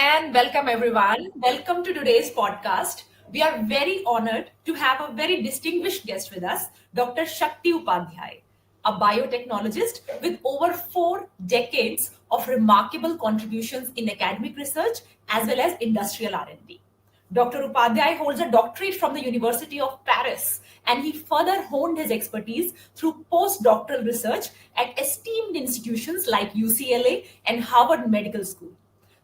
and welcome everyone. Welcome to today's podcast. We are very honored to have a very distinguished guest with us, Dr. Shakti Upadhyay, a biotechnologist with over 4 decades of remarkable contributions in academic research as well as industrial R&D. Dr. Upadhyay holds a doctorate from the University of Paris, and he further honed his expertise through postdoctoral research at esteemed institutions like UCLA and Harvard Medical School.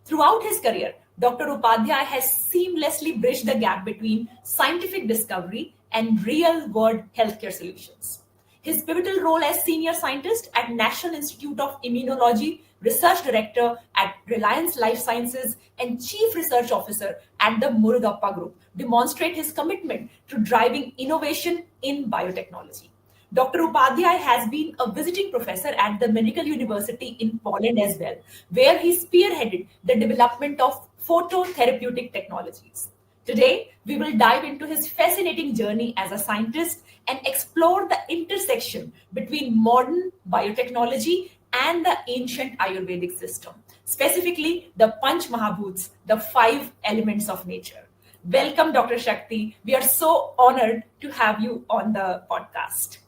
Throughout his career, Dr. Upadhyay has seamlessly bridged the gap between scientific discovery and real world healthcare solutions. His pivotal role as senior scientist at National Institute of Immunology, research director at Reliance Life Sciences, and chief research officer at the Murugappa Group demonstrate his commitment to driving innovation in biotechnology. Dr. Upadhyay has been a visiting professor at the Medical University in Poland as well, where he spearheaded the development of phototherapeutic technologies. Today, we will dive into his fascinating journey as a scientist and explore the intersection between modern biotechnology and the ancient Ayurvedic system, specifically the Panch Bhutas, the 5 elements of nature. Welcome, Dr. Shakti. We are so honored to have you on the podcast.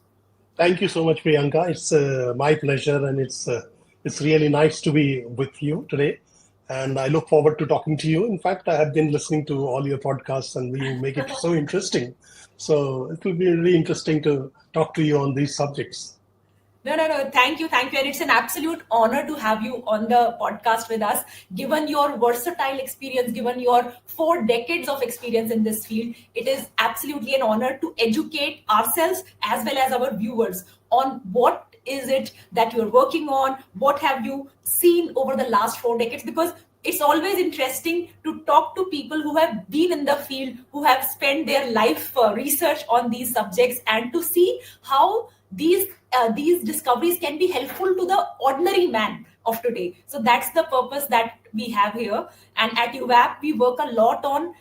Thank you so much, Priyanka. It's my pleasure, and it's really nice to be with you today. And I look forward to talking to you. In fact, I have been listening to all your podcasts, and you make it so interesting. So it will be really interesting to talk to you on these subjects. No. Thank you. And it's an absolute honor to have you on the podcast with us. Given your versatile experience, given your 4 decades of experience in this field, it is absolutely an honor to educate ourselves as well as our viewers on what is it that you're working on, what have you seen over the last 4 decades, because it's always interesting to talk to people who have been in the field, who have spent their life research on these subjects, and to see how these discoveries can be helpful to the ordinary man of today. So that's the purpose that we have here. And at UVAP, we work a lot on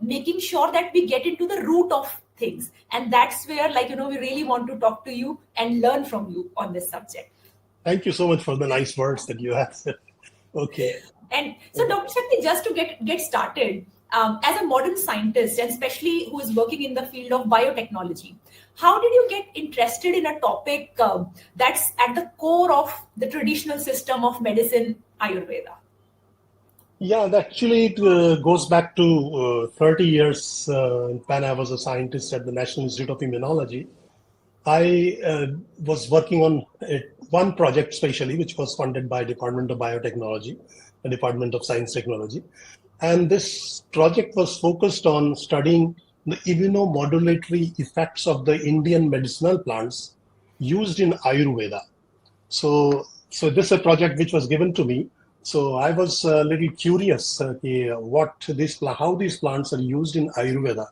making sure that we get into the root of things. And that's where, we really want to talk to you and learn from you on this subject. Thank you so much for the nice words that you have said. Okay. And so, Dr. Shakti, just to get started, as a modern scientist, and especially who is working in the field of biotechnology, how did you get interested in a topic that's at the core of the traditional system of medicine, Ayurveda? Yeah, actually, it goes back to 30 years when I was a scientist at the National Institute of Immunology. I was working on one project specially, which was funded by Department of Biotechnology, the Department of Science Technology. And this project was focused on studying the immunomodulatory effects of the Indian medicinal plants used in Ayurveda. So this is a project which was given to me. So I was a little curious how these plants are used in Ayurveda.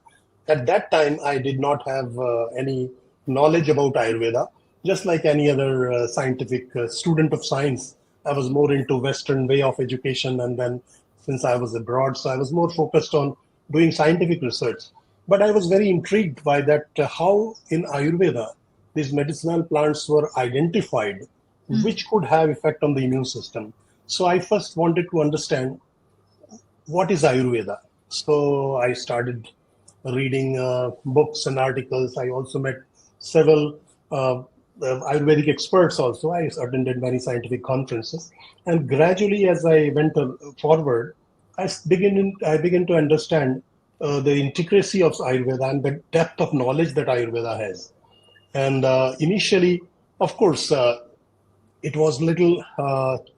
At that time, I did not have any knowledge about Ayurveda. Just like any other scientific student of science, I was more into Western way of education. And then since I was abroad, so I was more focused on doing scientific research. But I was very intrigued by that, how in Ayurveda, these medicinal plants were identified, which could have effect on the immune system. So I first wanted to understand what is Ayurveda. So I started reading books and articles. I also met several Ayurvedic experts also. I attended many scientific conferences. And gradually, as I went forward, I began to understand the intricacy of Ayurveda and the depth of knowledge that Ayurveda has. And initially, of course, it was a little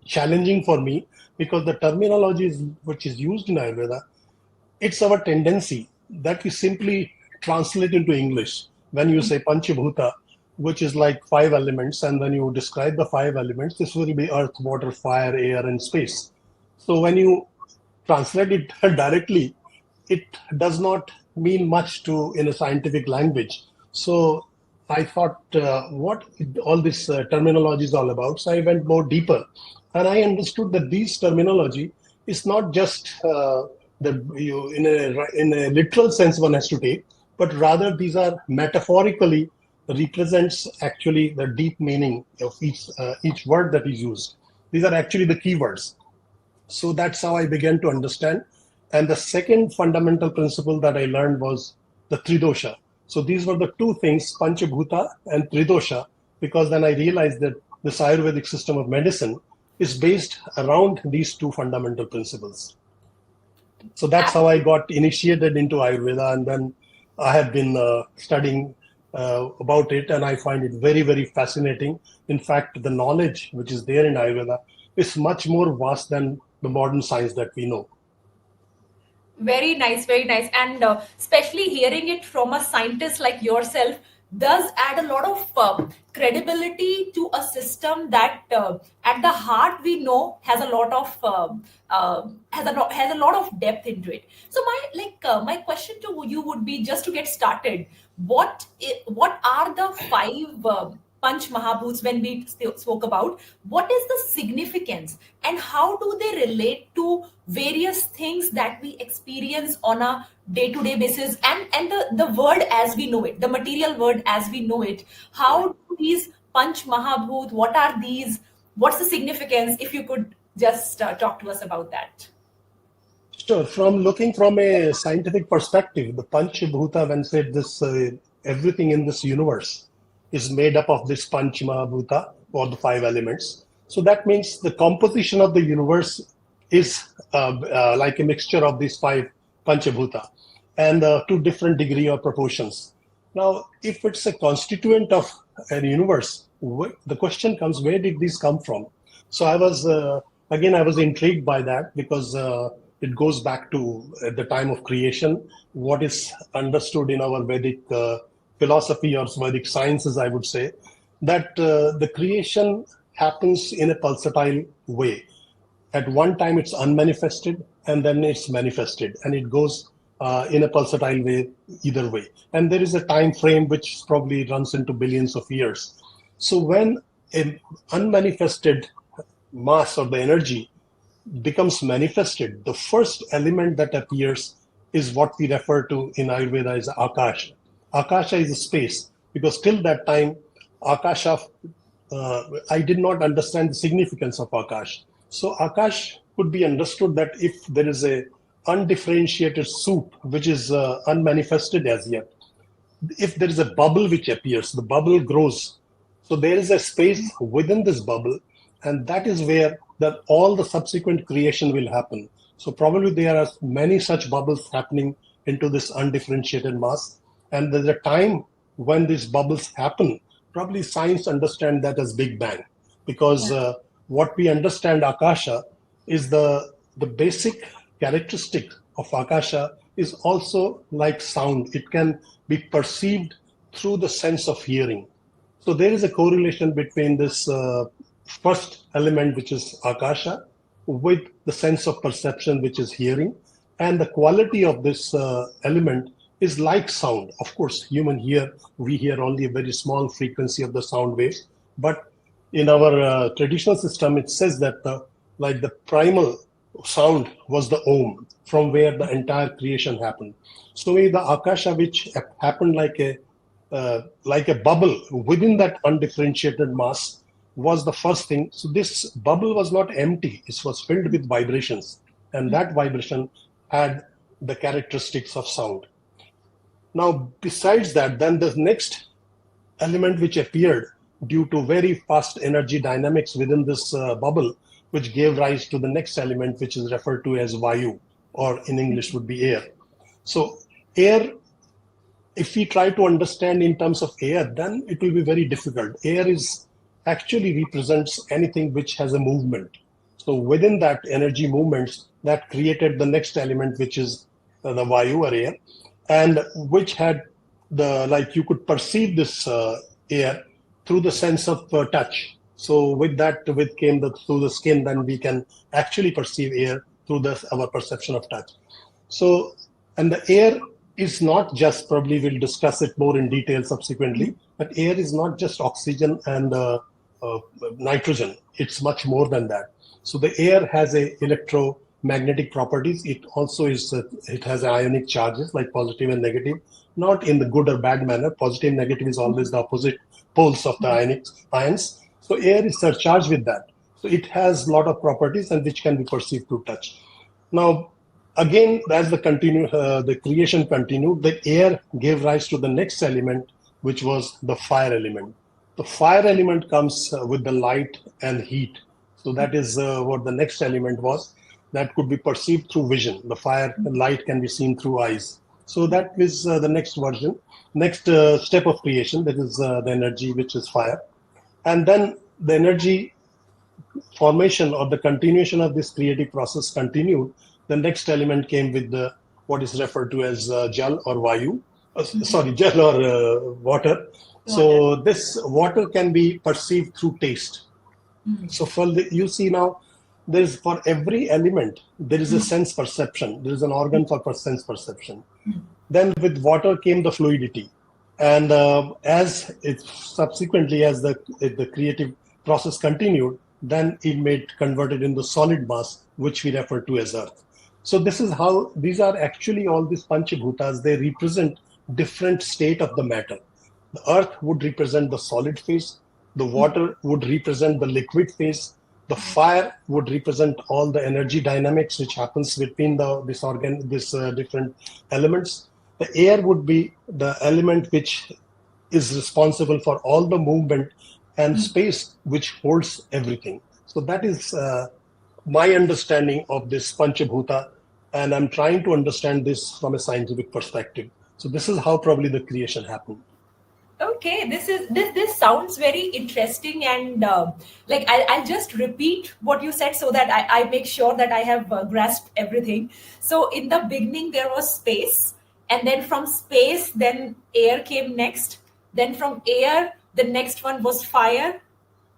challenging for me because the terminology which is used in Ayurveda, it's our tendency that we simply translate into English. When you say Pancha Bhuta, which is like 5 elements, and when you describe the 5 elements, this will be earth, water, fire, air, and space. So when you translate it directly, it does not mean much in a scientific language. So I thought, what all this terminology is all about. So I went more deeper, and I understood that this terminology is not just in a literal sense one has to take, but rather these are metaphorically represents actually the deep meaning of each word that is used. These are actually the keywords. So that's how I began to understand. And the second fundamental principle that I learned was the tridosha. So these were the two things, Pancha Bhuta and tridosha, because then I realized that this Ayurvedic system of medicine is based around these two fundamental principles. So that's how I got initiated into Ayurveda, and then I have been studying about it, and I find it very, very fascinating. In fact, the knowledge which is there in Ayurveda is much more vast than the modern science that we know. Very nice, very nice. And especially hearing it from a scientist like yourself does add a lot of credibility to a system that at the heart we know has a lot of has a lot of depth into it. So my question to you would be, just to get started, what are the five Panch Mahabhuts when we spoke about? What is the significance and how do they relate to various things that we experience on a day-to-day basis, and the word as we know it, the material world as we know it? How do these Panch Mahabhut, what are these? What's the significance? If you could just talk to us about that. Sure. From looking from a scientific perspective, the Pancha Bhuta, when said this, everything in this universe is made up of this Panchama Bhuta, or the five elements. So that means the composition of the universe is like a mixture of these five Panchabhuta, and to different degree or proportions. Now, if it's a constituent of a universe, the question comes, where did these come from? So I was again, I was intrigued by that, because it goes back to the time of creation. What is understood in our Vedic philosophy or Vedic sciences, I would say, that the creation happens in a pulsatile way. At one time it's unmanifested, and then it's manifested, and it goes in a pulsatile way either way. And there is a time frame which probably runs into billions of years. So when an unmanifested mass or the energy becomes manifested, the first element that appears is what we refer to in Ayurveda as Akasha. Akasha is a space, because till that time, Akasha, I did not understand the significance of Akash. So Akash could be understood that if there is a undifferentiated soup which is unmanifested as yet, if there is a bubble which appears, the bubble grows. So there is a space within this bubble, and that is where that all the subsequent creation will happen. So probably there are many such bubbles happening into this undifferentiated mass, and there's a time when these bubbles happen. Probably science understand that as Big Bang, because what we understand Akasha is the basic characteristic of Akasha is also like sound. It can be perceived through the sense of hearing. So there is a correlation between this first element, which is Akasha, with the sense of perception, which is hearing. And the quality of this element is like sound. Of course, we hear only a very small frequency of the sound waves. But in our traditional system, it says that like the primal sound was the Om, from where the entire creation happened. So the Akasha, which happened like a bubble within that undifferentiated mass, was the first thing. So this bubble was not empty; it was filled with vibrations, and that vibration had the characteristics of sound. Now, besides that, then the next element which appeared due to very fast energy dynamics within this bubble, which gave rise to the next element, which is referred to as Vayu, or in English would be air. So air, if we try to understand in terms of air, then it will be very difficult. Air is actually represents anything which has a movement. So within that energy movements, that created the next element, which is the Vayu, or air, and which had the, like, you could perceive this air through the sense of touch. So with that, with came through the skin, then we can actually perceive air through our perception of touch. So, and the air is not just, probably we'll discuss it more in detail subsequently, but air is not just oxygen and nitrogen. It's much more than that. So the air has a electromagnetic properties. It also is, it has ionic charges like positive and negative, not in the good or bad manner. Positive, negative is always the opposite poles of the ions. So air is surcharged with that. So it has a lot of properties and which can be perceived through touch. Now, again, as the creation continued, the air gave rise to the next element, which was the fire element. The fire element comes with the light and heat. So that is what the next element was, that could be perceived through vision. The fire and light can be seen through eyes. So that is the next version, next step of creation. That is the energy, which is fire. And then the energy formation or the continuation of this creative process continued. The next element came with the what is referred to as jal or vayu, sorry, jal or water. Water. So this water can be perceived through taste. So you see now, there is for every element there is a sense perception. There is an organ for sense perception. Then with water came the fluidity, and as it subsequently as the creative process continued, then it made converted into solid mass, which we refer to as earth. So this is how these are actually all these Pancha Bhutas. They represent different state of the matter. The earth would represent the solid phase, the water would represent the liquid phase, the fire would represent all the energy dynamics which happens between this different elements. The air would be the element which is responsible for all the movement, and space which holds everything. So that is my understanding of this Panchabhuta, and I'm trying to understand this from a scientific perspective. So this is how probably the creation happened. Okay, this sounds very interesting, and like I'll just repeat what you said so that I make sure that I have grasped everything. So in the beginning there was space, and then from space then air came next, then from air the next one was fire,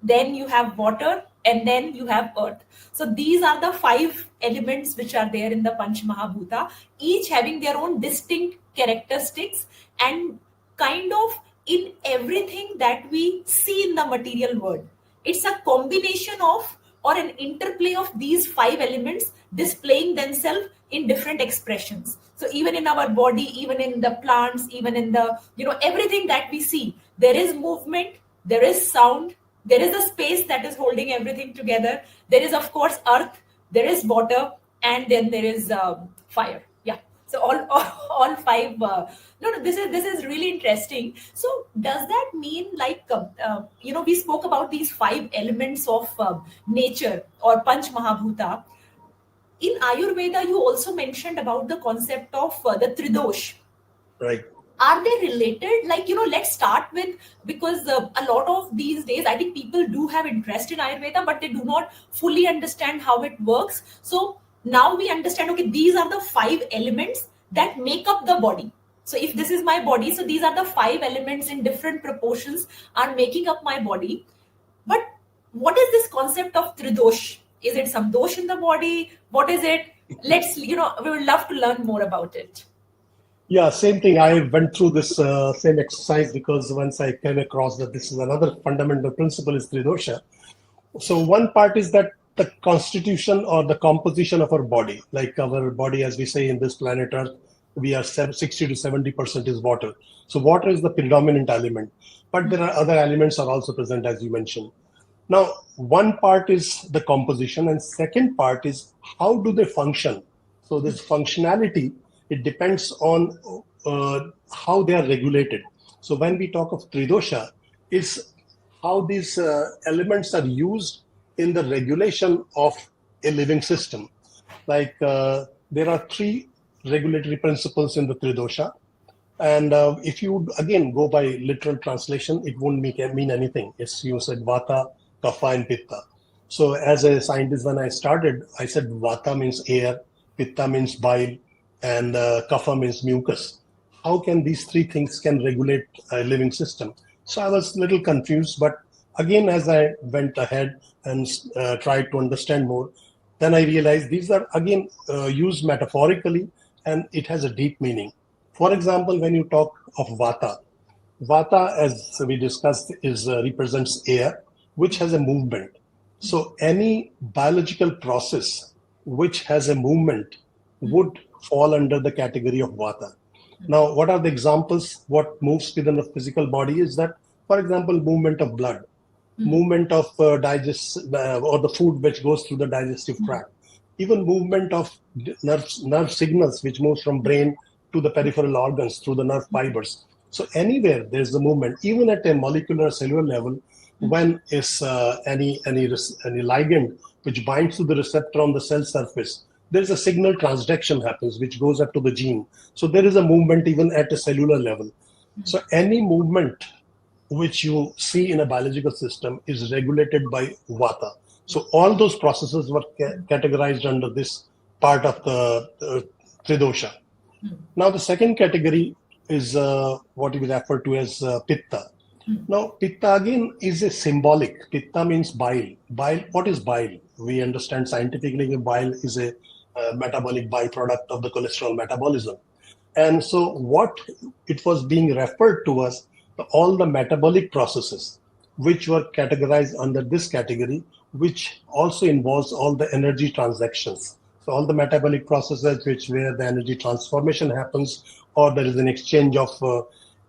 then you have water, and then you have earth. So these are the five elements which are there in the Panch Mahabhuta, each having their own distinct characteristics, and kind of in everything that we see in the material world. It's a combination of or an interplay of these five elements displaying themselves in different expressions. So even in our body, even in the plants, even in the, everything that we see, there is movement, there is sound, there is a space that is holding everything together. There is, of course, earth, there is water, and then there is fire. Yeah. So all five. No, this is really interesting. So does that mean like we spoke about these five elements of nature or Panch Mahabhuta. In Ayurveda, you also mentioned about the concept of the Tridosh. Right. Are they related? Like, let's start with, because a lot of these days I think people do have interest in Ayurveda, but they do not fully understand how it works. So now we understand, okay, these are the five elements that make up the body. So if this is my body, so these are the five elements in different proportions are making up my body. But what is this concept of Tridosh? Is it some dosh in the body? What is it? Let's, we would love to learn more about it. Yeah, same thing. I went through this same exercise because once I came across that this is another fundamental principle is Tridosha. So one part is that the constitution or the composition of our body, like our body, as we say in this planet Earth, we are 60 to 70% is water. So water is the predominant element, but there are other elements are also present, as you mentioned. Now, one part is the composition, and second part is how do they function. So this functionality, it depends on how they are regulated. So when we talk of Tridosha, it's how these elements are used in the regulation of a living system. Like there are three regulatory principles in the Tridosha. And if you again go by literal translation, it won't mean anything. It's you said Vata, Kapha, and Pitta. So as a scientist, when I started, I said Vata means air, Pitta means bile, and Kapha means mucus. How can these three things can regulate a living system? So I was a little confused, but again, as I went ahead and tried to understand more, then I realized these are again used metaphorically, and it has a deep meaning. For example, when you talk of Vata, Vata, as we discussed, is represents air, which has a movement. So any biological process which has a movement would fall under the category of Vata. Now, what are the examples? What moves within the physical body is that, for example, movement of blood. movement of digest or the food which goes through the digestive tract, even movement of nerve signals which moves from brain to the peripheral organs through the nerve fibers. So anywhere there's the movement, even at a molecular cellular level, when is any ligand which binds to the receptor on the cell surface, there is a signal transduction happens which goes up to the gene. So there is a movement even at a cellular level. So any movement which you see in a biological system is regulated by vata. So all those processes were categorized under this part of the tridosha. Now the second category is what we refer to as pitta. Now pitta again is a symbolic. Pitta means bile. Bile. What is bile? We understand scientifically bile is a metabolic byproduct of the cholesterol metabolism. And so what it was being referred to was all the metabolic processes which were categorized under this category, which also involves all the energy transactions. So all the metabolic processes which where the energy transformation happens, or there is an exchange of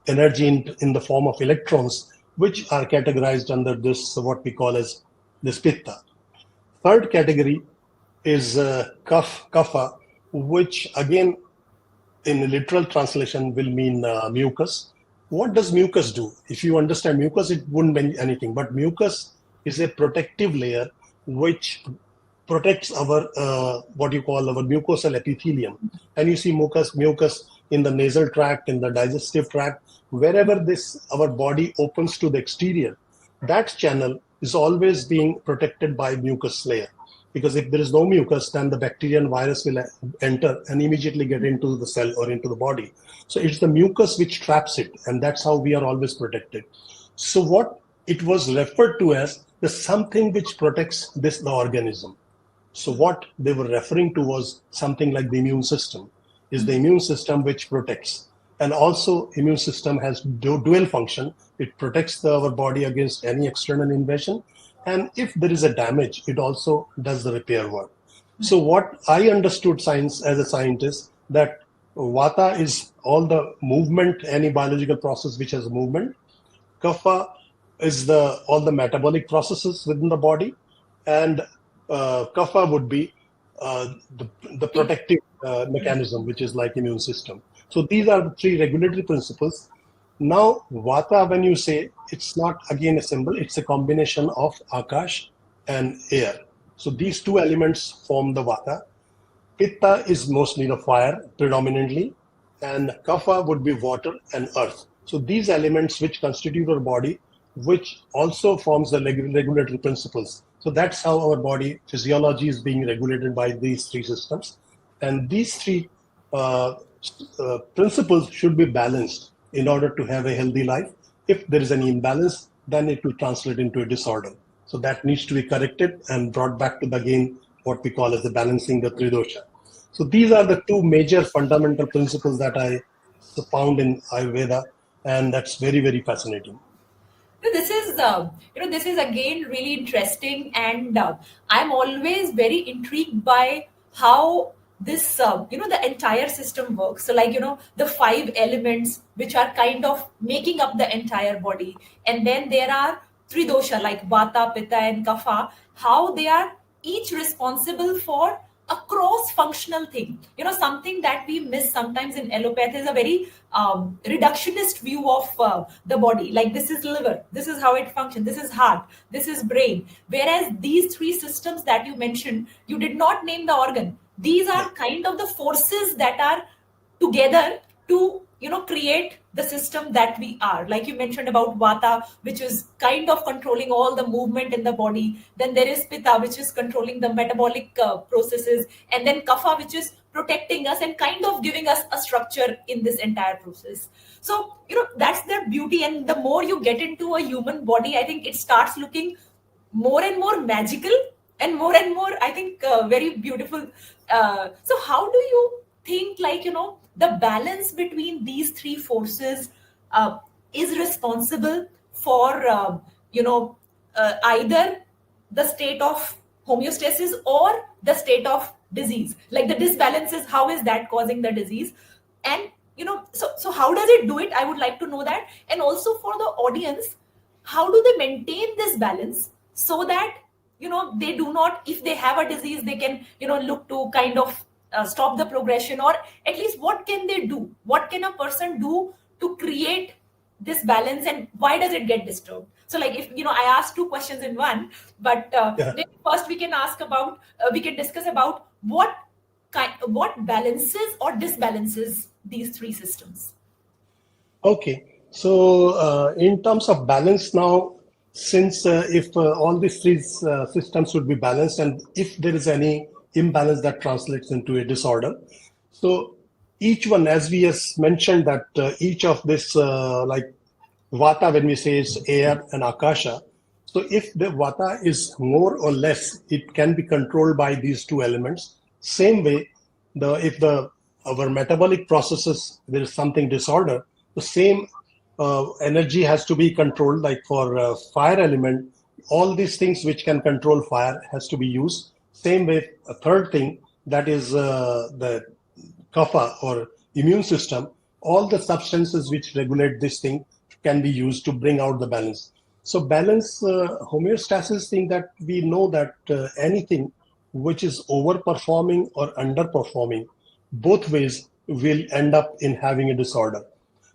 energy in the form of electrons, which are categorized under this what we call as this pitta. Third category is kapha, which again in literal translation will mean mucus. What does mucus do? If you understand mucus, it wouldn't mean anything. But mucus is a protective layer which protects our what you call our mucosal epithelium. And you see mucus in the nasal tract, in the digestive tract, wherever this our body opens to the exterior, that channel is always being protected by mucus layer. Because if there is no mucus, then the bacteria and virus will enter and immediately get into the cell or into the body. So it's the mucus which traps it, and that's how we are always protected. So what it was referred to as the something which protects this the organism. So what they were referring to was something like the immune system, is the immune system which protects. And also immune system has dual function. It protects our body against any external invasion. And if there is a damage, it also does the repair work. So what I understood science as a scientist, that vata is all the movement, any biological process which has movement. Kapha is the all the metabolic processes within the body, and kapha would be the protective mechanism, which is like immune system. So these are the three regulatory principles. Now, vata, when you say, it's not again a symbol, it's a combination of akash and air. So these two elements form the vata. Pitta is mostly the fire predominantly, and kapha would be water and earth. So these elements which constitute our body, which also forms the regulatory principles. So that's how our body physiology is being regulated by these three systems. And these three uh, principles should be balanced in order to have a healthy life. If there is any imbalance, then it will translate into a disorder. So that needs to be corrected and brought back to the again what we call as the balancing the tridosha. So these are the two major fundamental principles that I found in Ayurveda, and that's very, very fascinating. This is this is again really interesting, and I'm always very intrigued by how this the entire system works. So like the five elements which are kind of making up the entire body, and then there are three dosha like vata, pitta, and kapha, how they are each responsible for a cross functional thing, something that we miss sometimes in allopathy is a very reductionist view of the body, like this is liver, this is how it functions, this is heart, this is brain, whereas these three systems that you mentioned, you did not name the organ. These Yeah. are kind of the forces that are together to create the system that we are, like you mentioned about vata, which is kind of controlling all the movement in the body. Then there is pitta, which is controlling the metabolic processes, and then kapha, which is protecting us and kind of giving us a structure in this entire process. So that's the beauty, and the more you get into a human body, I think it starts looking more and more magical, and more, I think, very beautiful. So how do you think, like the balance between these three forces uh, is responsible for either the state of homeostasis or the state of disease, like the disbalances, how is that causing the disease? And so how does it do it? I would like to know that. And also for the audience, how do they maintain this balance so that they do not, if they have a disease, they can look to kind of stop the progression, or at least what can they do, what can a person do to create this balance, and why does it get disturbed? So like, if I asked two questions in one, but Yeah. maybe first we can ask about, we can discuss about what balances or disbalances these three systems. Okay. So, in terms of balance now, since if all these three systems would be balanced, and if there is any imbalance that translates into a disorder, so each one, as we has mentioned, that each of this, like Vata, when we say is air and Akasha, so if the Vata is more or less, it can be controlled by these two elements. Same way, the if the our metabolic processes, there is something disorder, the same energy has to be controlled. Like for fire element, all these things which can control fire has to be used. Same way, a third thing, that is the kapha or immune system, all the substances which regulate this thing can be used to bring out the balance. So balance, homeostasis thing, that we know that anything which is overperforming or underperforming, both ways will end up in having a disorder.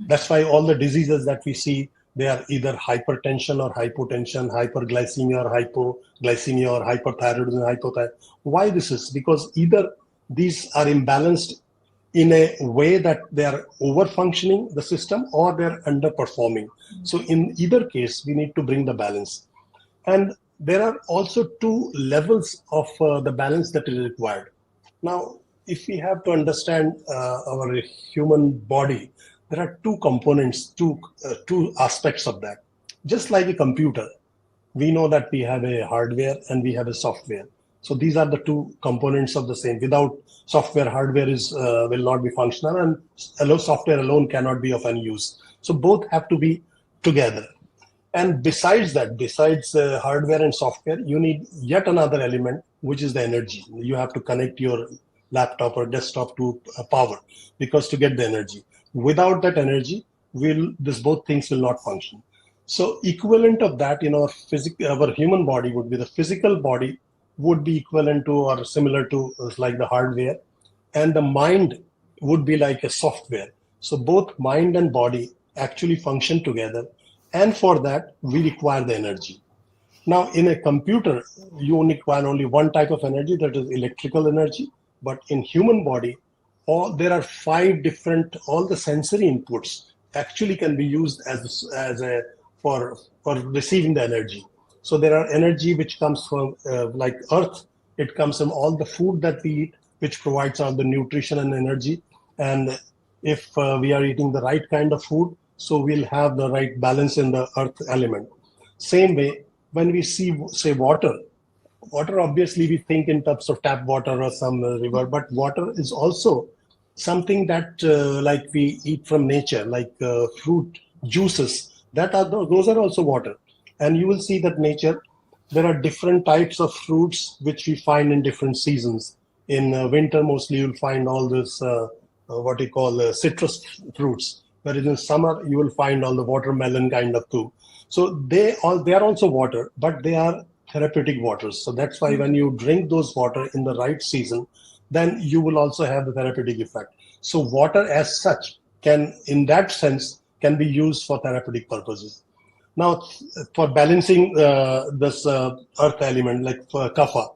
That's why all the diseases that we see, they are either hypertension or hypotension, hyperglycemia or hypoglycemia, or hyperthyroidism, hypothyroid. Why this is? Because either these are imbalanced in a way that they are over functioning the system, or they're underperforming. So in either case, we need to bring the balance. And there are also two levels of the balance that is required. Now, if we have to understand our human body, there are two components, two aspects of that. Just like a computer, we know that we have a hardware and we have a software. So these are the two components of the same. Without software, hardware is will not be functional, and software alone cannot be of any use. So both have to be together. And besides that, besides hardware and software, you need yet another element, which is the energy. You have to connect your laptop or desktop to power, because to get the energy. Without that energy, will this both things will not function. So equivalent of that in our our human body would be the physical body would be equivalent to or similar to like the hardware, and the mind would be like a software. So both mind and body actually function together, and for that we require the energy. Now, in a computer, you only require only one type of energy, that is electrical energy. But in human body, there are five different, all the sensory inputs actually can be used as a for receiving the energy. So there are energy which comes from like earth. It comes from all the food that we eat, which provides all the nutrition and energy. And if we are eating the right kind of food, so we'll have the right balance in the earth element. Same way, when we see, say, water, obviously we think in terms of tap water or some river, but water is also something that like we eat from nature, like fruit juices. Those are also water. And you will see that nature, there are different types of fruits which we find in different seasons. In winter, mostly you'll find all this what you call citrus fruits, whereas in summer you will find all the watermelon kind of too. So they are also water, but they are therapeutic waters. So that's why when you drink those water in the right season, then you will also have the therapeutic effect. So water as such can, in that sense, can be used for therapeutic purposes. Now, for balancing this earth element, like for kapha,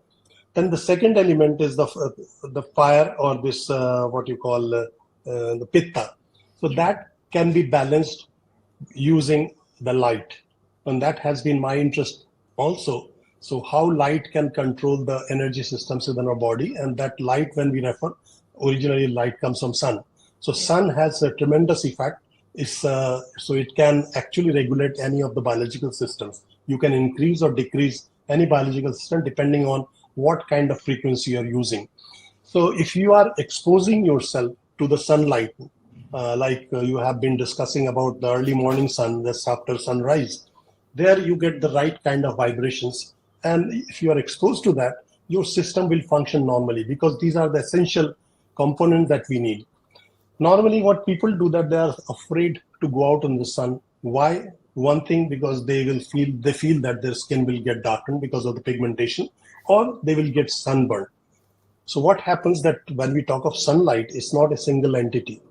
then the second element is the fire, or this what you call the pitta. So that can be balanced using the light, and that has been my interest also. So how light can control the energy systems within our body, and that light, when we refer, originally light comes from sun. So sun has a tremendous effect. So it can actually regulate any of the biological systems. You can increase or decrease any biological system depending on what kind of frequency you're using. So if you are exposing yourself to the sunlight, like you have been discussing about the early morning sun, just after sunrise, there you get the right kind of vibrations. And if you are exposed to that, your system will function normally, because these are the essential components that we need. Normally, what people do, that they are afraid to go out in the sun. Why? One thing, because they feel that their skin will get darkened because of the pigmentation, or they will get sunburned. So what happens that when we talk of sunlight, it's not a single entity.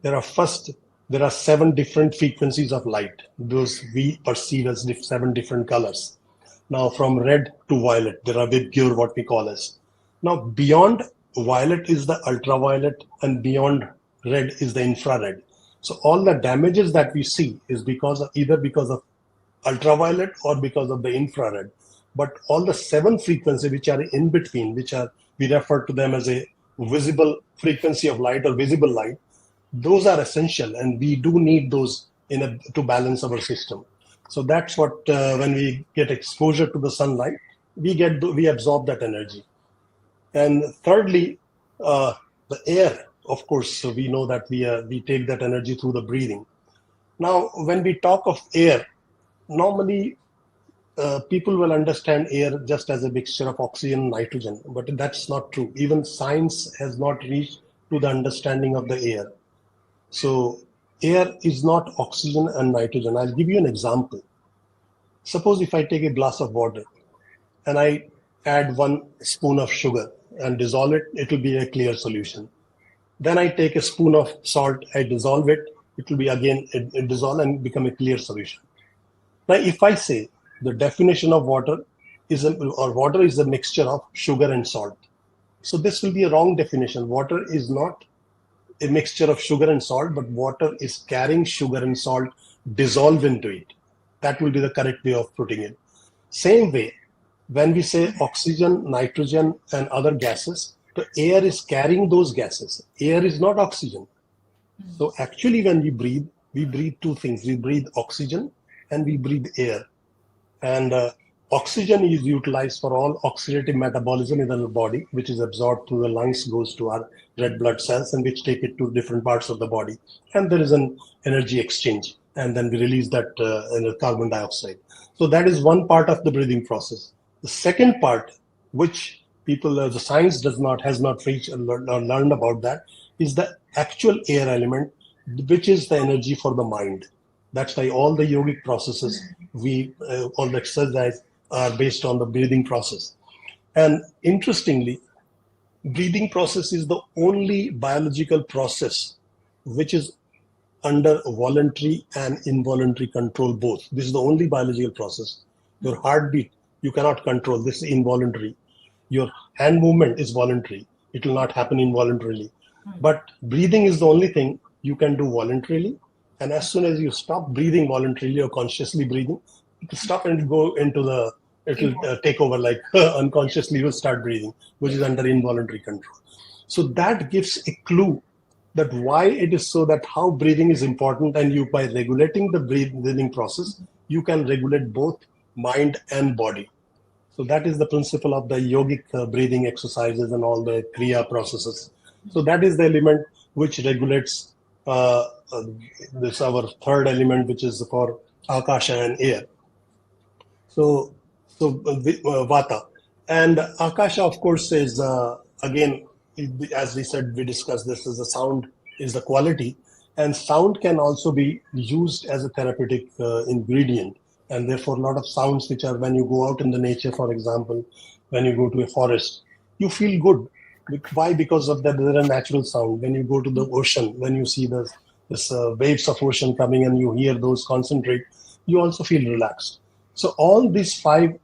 There are first, there are 7 different frequencies of light. Those we perceive as 7 different colors. Now from red to violet, there are Vidgyur, what we call as. Now beyond violet is the ultraviolet, and beyond red is the infrared. So all the damages that we see is because of, either because of ultraviolet or because of the infrared. But all the 7 frequencies which are in between, which are, we refer to them as a visible frequency of light or visible light, those are essential, and we do need those to balance our system. So that's what, when we get exposure to the sunlight, we absorb that energy. And thirdly, the air, of course. So we know that we take that energy through the breathing. Now when we talk of air, normally people will understand air just as a mixture of oxygen and nitrogen, but that's not true. Even science has not reached to the understanding of the air. So air is not oxygen and nitrogen. I'll give you an example. Suppose if I take a glass of water and I add 1 spoon of sugar and dissolve it, it will be a clear solution. Then I take a spoon of salt, I dissolve it, it will be again it dissolve and become a clear solution. Now, if I say the definition of water water is a mixture of sugar and salt, so this will be a wrong definition. Water is not a mixture of sugar and salt, but water is carrying sugar and salt dissolved into it. That will be the correct way of putting it. Same way, when we say oxygen, nitrogen, and other gases, the air is carrying those gases. Air is not oxygen. So actually, when we breathe 2 things. We breathe oxygen and we breathe air. And oxygen is utilized for all oxidative metabolism in our body, which is absorbed through the lungs, goes to our red blood cells, and which take it to different parts of the body. And there is an energy exchange, and then we release that in the carbon dioxide. So that is one part of the breathing process. The second part, which people, the science has not reached or learned about, that is the actual air element, which is the energy for the mind. That's why all the yogic processes, all the exercise are based on the breathing process. And interestingly, breathing process is the only biological process which is under voluntary and involuntary control both. This is the only biological process. Your heartbeat, you cannot control. This is involuntary. Your hand movement is voluntary. It will not happen involuntarily. But breathing is the only thing you can do voluntarily. And as soon as you stop breathing voluntarily or consciously breathing, it will stop and go into it will take over, like unconsciously you will start breathing, which is under involuntary control. So that gives a clue that why it is so, that how breathing is important, and you, by regulating the breathing process, you can regulate both mind and body. So that is the principle of the yogic breathing exercises and all the kriya processes. So that is the element which regulates this, our third element, which is for akasha and air. So vata and akasha, of course, is again, as we said, we discussed this, as the sound is the quality, and sound can also be used as a therapeutic ingredient. And therefore, a lot of sounds which are, when you go out in the nature, for example, when you go to a forest, you feel good. Why? Because of that, there is a natural sound. When you go to the ocean, when you see this waves of ocean coming and you hear those concentrate, you also feel relaxed. So all these 5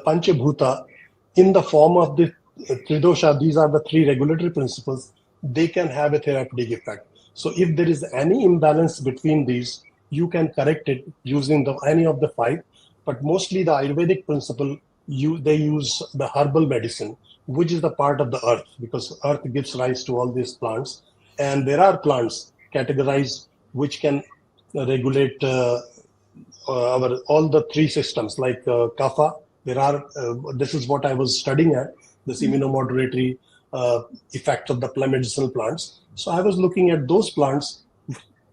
Pancha Bhuta, in the form of the Tridosha, these are the 3 regulatory principles, they can have a therapeutic effect. So if there is any imbalance between these, you can correct it using any of the 5. But mostly the Ayurvedic principle, they use the herbal medicine, which is the part of the earth, because earth gives rise to all these plants. And there are plants categorized which can regulate our all the 3 systems, like kapha. There are this is what I was studying at, this immunomodulatory effect of the medicinal plants. So I was looking at those plants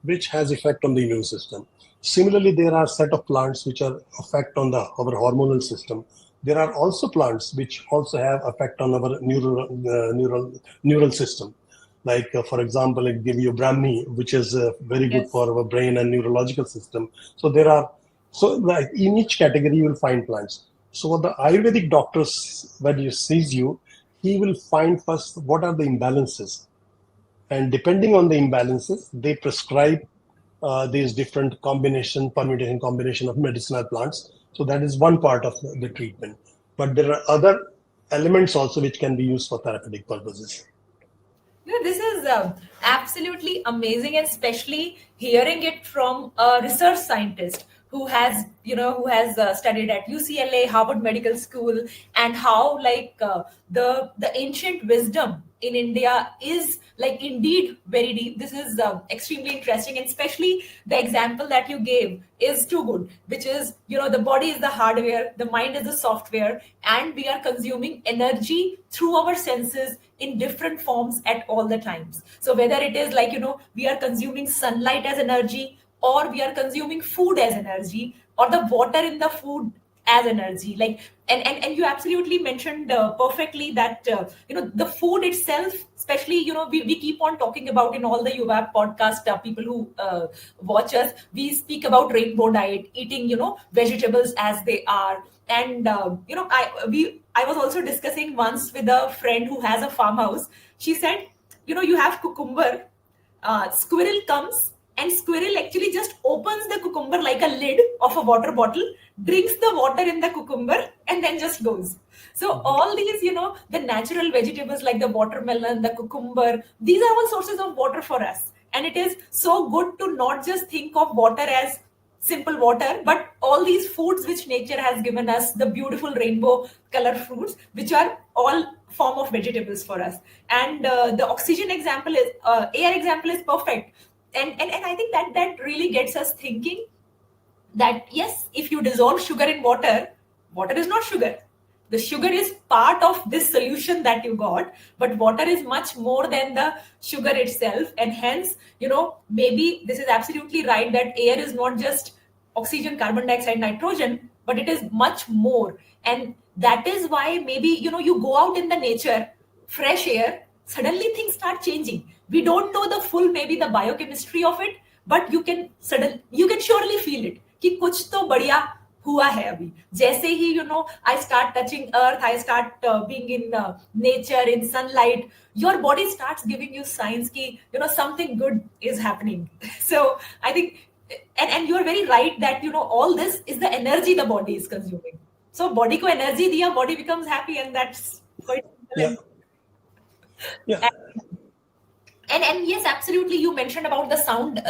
which has effect on the immune system. Similarly, there are set of plants which are effect on our hormonal system. There are also plants which also have effect on our neural system. Like, for example, it give you Brahmi, which is very good Yes. for our brain and neurological system. So there are, so like in each category you will find plants. So the Ayurvedic doctors, when he sees you, he will find first what are the imbalances, and depending on the imbalances, they prescribe these different combination of medicinal plants. So that is one part of the treatment. But there are other elements also which can be used for therapeutic purposes. This is absolutely amazing, and especially hearing it from a research scientist who has studied at UCLA, Harvard Medical School, and how like the ancient wisdom in India is like indeed very deep. This is extremely interesting, and especially the example that you gave is too good, which is the body is the hardware, the mind is the software, and we are consuming energy through our senses in different forms at all the times. So whether it is like we are consuming sunlight as energy, or we are consuming food as energy, or the water in the food as energy, like and you absolutely mentioned perfectly that the food itself, especially we keep on talking about in all the UVAP podcast, people who watch us, we speak about rainbow diet, eating vegetables as they are. And I was also discussing once with a friend who has a farmhouse. She said, you have cucumber, squirrel comes, and squirrel actually just opens the cucumber like a lid of a water bottle, drinks the water in the cucumber, and then just goes. So all these the natural vegetables like the watermelon, the cucumber, these are all sources of water for us. And it is so good to not just think of water as simple water, but all these foods which nature has given us, the beautiful rainbow color fruits, which are all form of vegetables for us. And the oxygen example is air example is perfect. And I think that really gets us thinking that yes, if you dissolve sugar in water, water is not sugar. The sugar is part of this solution that you got, but water is much more than the sugar itself. And hence, maybe this is absolutely right that air is not just oxygen, carbon dioxide, nitrogen, but it is much more. And that is why maybe you go out in the nature, fresh air, suddenly things start changing. We don't know the full maybe the biochemistry of it, but you can surely feel it कि कुछ तो बढ़िया हुआ है अभी. जैसे ही I start touching earth, I start being in nature, in sunlight, your body starts giving you signs कि something good is happening. So I think, and you are very right that all this is the energy the body is consuming. So body को energy दिया, body becomes happy, and that's quite simple. Yeah, yeah, And yes, absolutely, you mentioned about the sound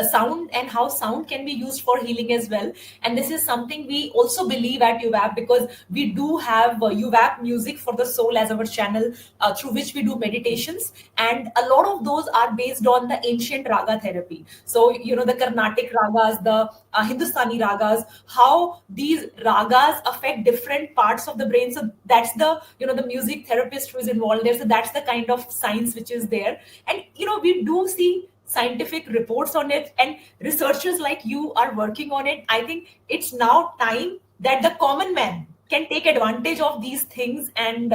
and how sound can be used for healing as well. And this is something we also believe at UVAP, because we do have UVAP music for the soul as our channel, through which we do meditations, and a lot of those are based on the ancient raga therapy. So the Carnatic ragas, the Hindustani ragas, how these ragas affect different parts of the brain. So that's the the music therapist who is involved there. So that's the kind of science which is there. And we do see scientific reports on it, and researchers like you are working on it. I think it's now time that the common man can take advantage of these things and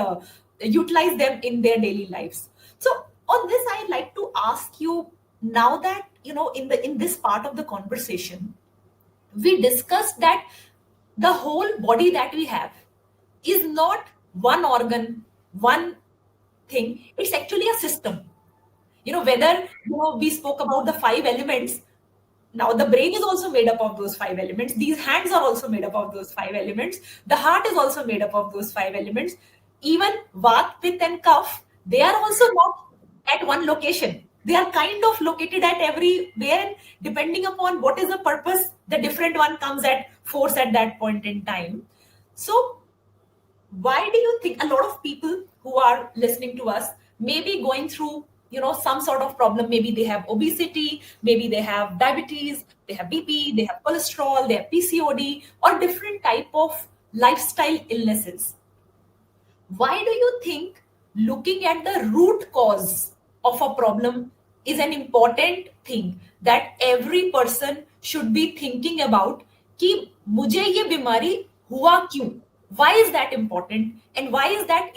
utilize them in their daily lives. So on this, I'd like to ask you, now that in this part of the conversation, we discussed that the whole body that we have is not one organ, one thing. It's actually a system. Whether we spoke about the five elements. Now the brain is also made up of those five elements, these hands are also made up of those five elements, the heart is also made up of those five elements. Even vat, pit, and kapha, they are also not at one location. They are kind of located at everywhere, and depending upon what is the purpose, the different one comes at force at that point in time. So why do you think a lot of people who are listening to us may be going through some sort of problem? Maybe they have obesity, maybe they have diabetes, they have BP, they have cholesterol, they have PCOD, or different type of lifestyle illnesses. Why do you think looking at the root cause of a problem is an important thing that every person should be thinking about? कि मुझे ये बीमारी हुआ क्यों? Why is that important, and why is that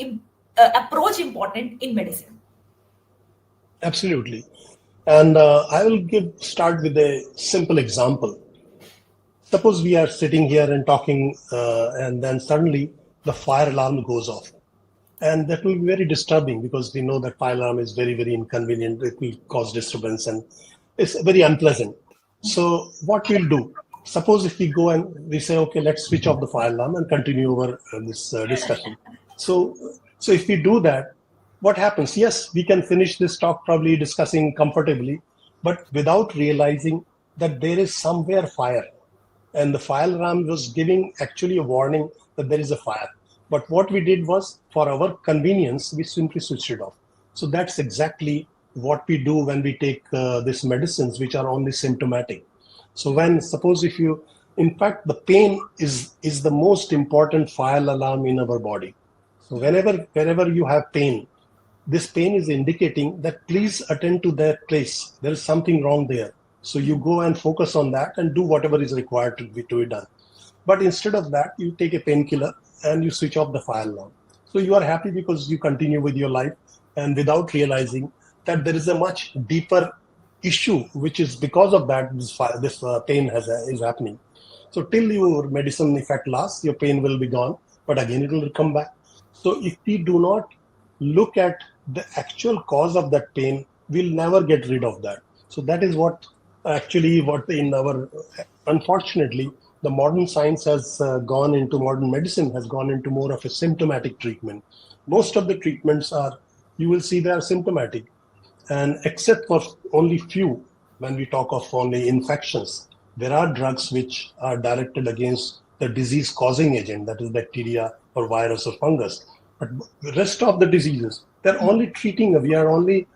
approach important in medicine? Absolutely. And I will start with a simple example. Suppose we are sitting here and talking, and then suddenly the fire alarm goes off. And that will be very disturbing because we know that fire alarm is very, very inconvenient. It will cause disturbance and it's very unpleasant. So what we'll do, suppose if we go and we say, okay, let's switch off the fire alarm and continue our this discussion. So, so if we do that, what happens? Yes, we can finish this talk probably discussing comfortably, but without realizing that there is somewhere fire, and the fire alarm was giving actually a warning that there is a fire. But what we did was, for our convenience, we simply switched it off. So that's exactly what we do when we take these medicines, which are only symptomatic. So when, suppose if you, in fact, the pain is the most important fire alarm in our body. So whenever you have pain, this pain is indicating that please attend to that place. There is something wrong there. So you go and focus on that and do whatever is required to be done. But instead of that, you take a painkiller and you switch off the fire alarm. So you are happy because you continue with your life and without realizing that there is a much deeper issue, which is because of that this pain is happening. So till your medicine effect lasts, your pain will be gone, but again it will come back. So if we do not look at the actual cause of that pain, we'll never get rid of that. So that is what actually what in our, unfortunately, the modern science has gone into, modern medicine has gone into more of a symptomatic treatment. Most of the treatments are, you will see they are symptomatic, and except for only few, when we talk of only infections, there are drugs which are directed against the disease causing agent, that is bacteria or virus or fungus. But the rest of the diseases, they're only treating, we are only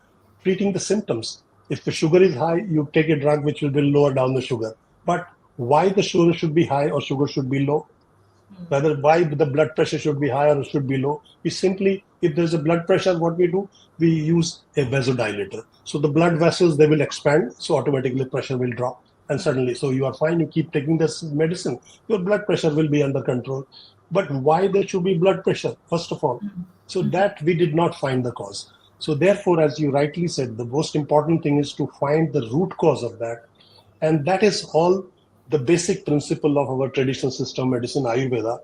treating the symptoms. If the sugar is high, you take a drug which will lower down the sugar. But why the sugar should be high or sugar should be low, whether why the blood pressure should be high or should be low, we simply, if there's a blood pressure, what we do, we use a vasodilator. So the blood vessels, they will expand, so automatically pressure will drop, and suddenly, so you are fine, you keep taking this medicine, your blood pressure will be under control. But why there should be blood pressure, first of all? So that we did not find the cause. So therefore, as you rightly said, the most important thing is to find the root cause of that. And that is all the basic principle of our traditional system medicine, Ayurveda,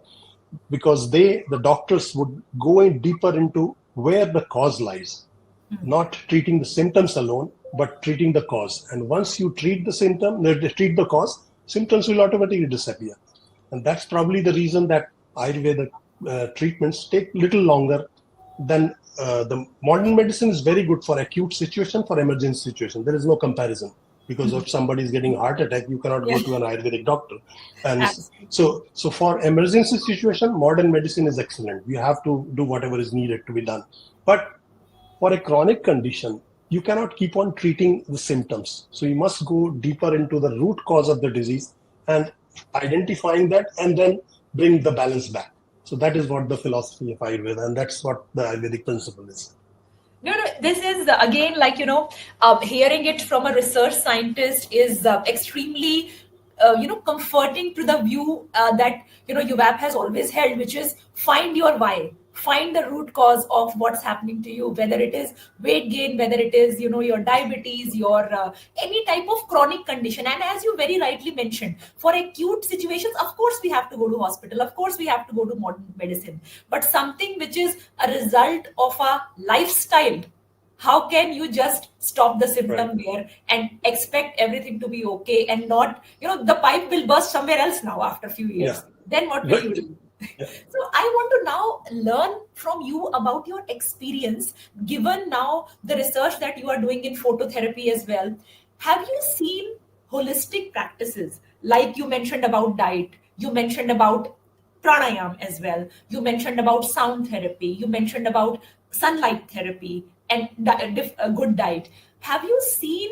because the doctors would go in deeper into where the cause lies, not treating the symptoms alone, but treating the cause. And once you treat the symptom, treat the cause, symptoms will automatically disappear. And that's probably the reason that Ayurveda treatments take little longer than the modern medicine is very good for acute situation, for emergency situation. There is no comparison, because if somebody is getting a heart attack, you cannot Yeah, go to an Ayurvedic doctor. And absolutely. so for emergency situation, modern medicine is excellent. You have to do whatever is needed to be done. But for a chronic condition, you cannot keep on treating the symptoms. So you must go deeper into the root cause of the disease and identifying that, and then bring the balance back. So that is what the philosophy of Ayurveda, and that's what the Ayurvedic principle is. No, no, this is again, like, hearing it from a research scientist is extremely, comforting to the view that, UVAP has always held, which is find your why, find the root cause of what's happening to you, whether it is weight gain, whether it is, your diabetes, your any type of chronic condition. And as you very rightly mentioned, for acute situations, of course, we have to go to hospital, of course, we have to go to modern medicine. But something which is a result of a lifestyle, how can you just stop the Right. symptom there and expect everything to be okay, and not, the pipe will burst somewhere else now after a few Yeah. years, then what will Right. you do? Yeah. So I want to now learn from you about your experience, given now the research that you are doing in phototherapy as well. Have you seen holistic practices, like you mentioned about diet, you mentioned about pranayam as well, you mentioned about sound therapy, you mentioned about sunlight therapy, and a good diet. Have you seen,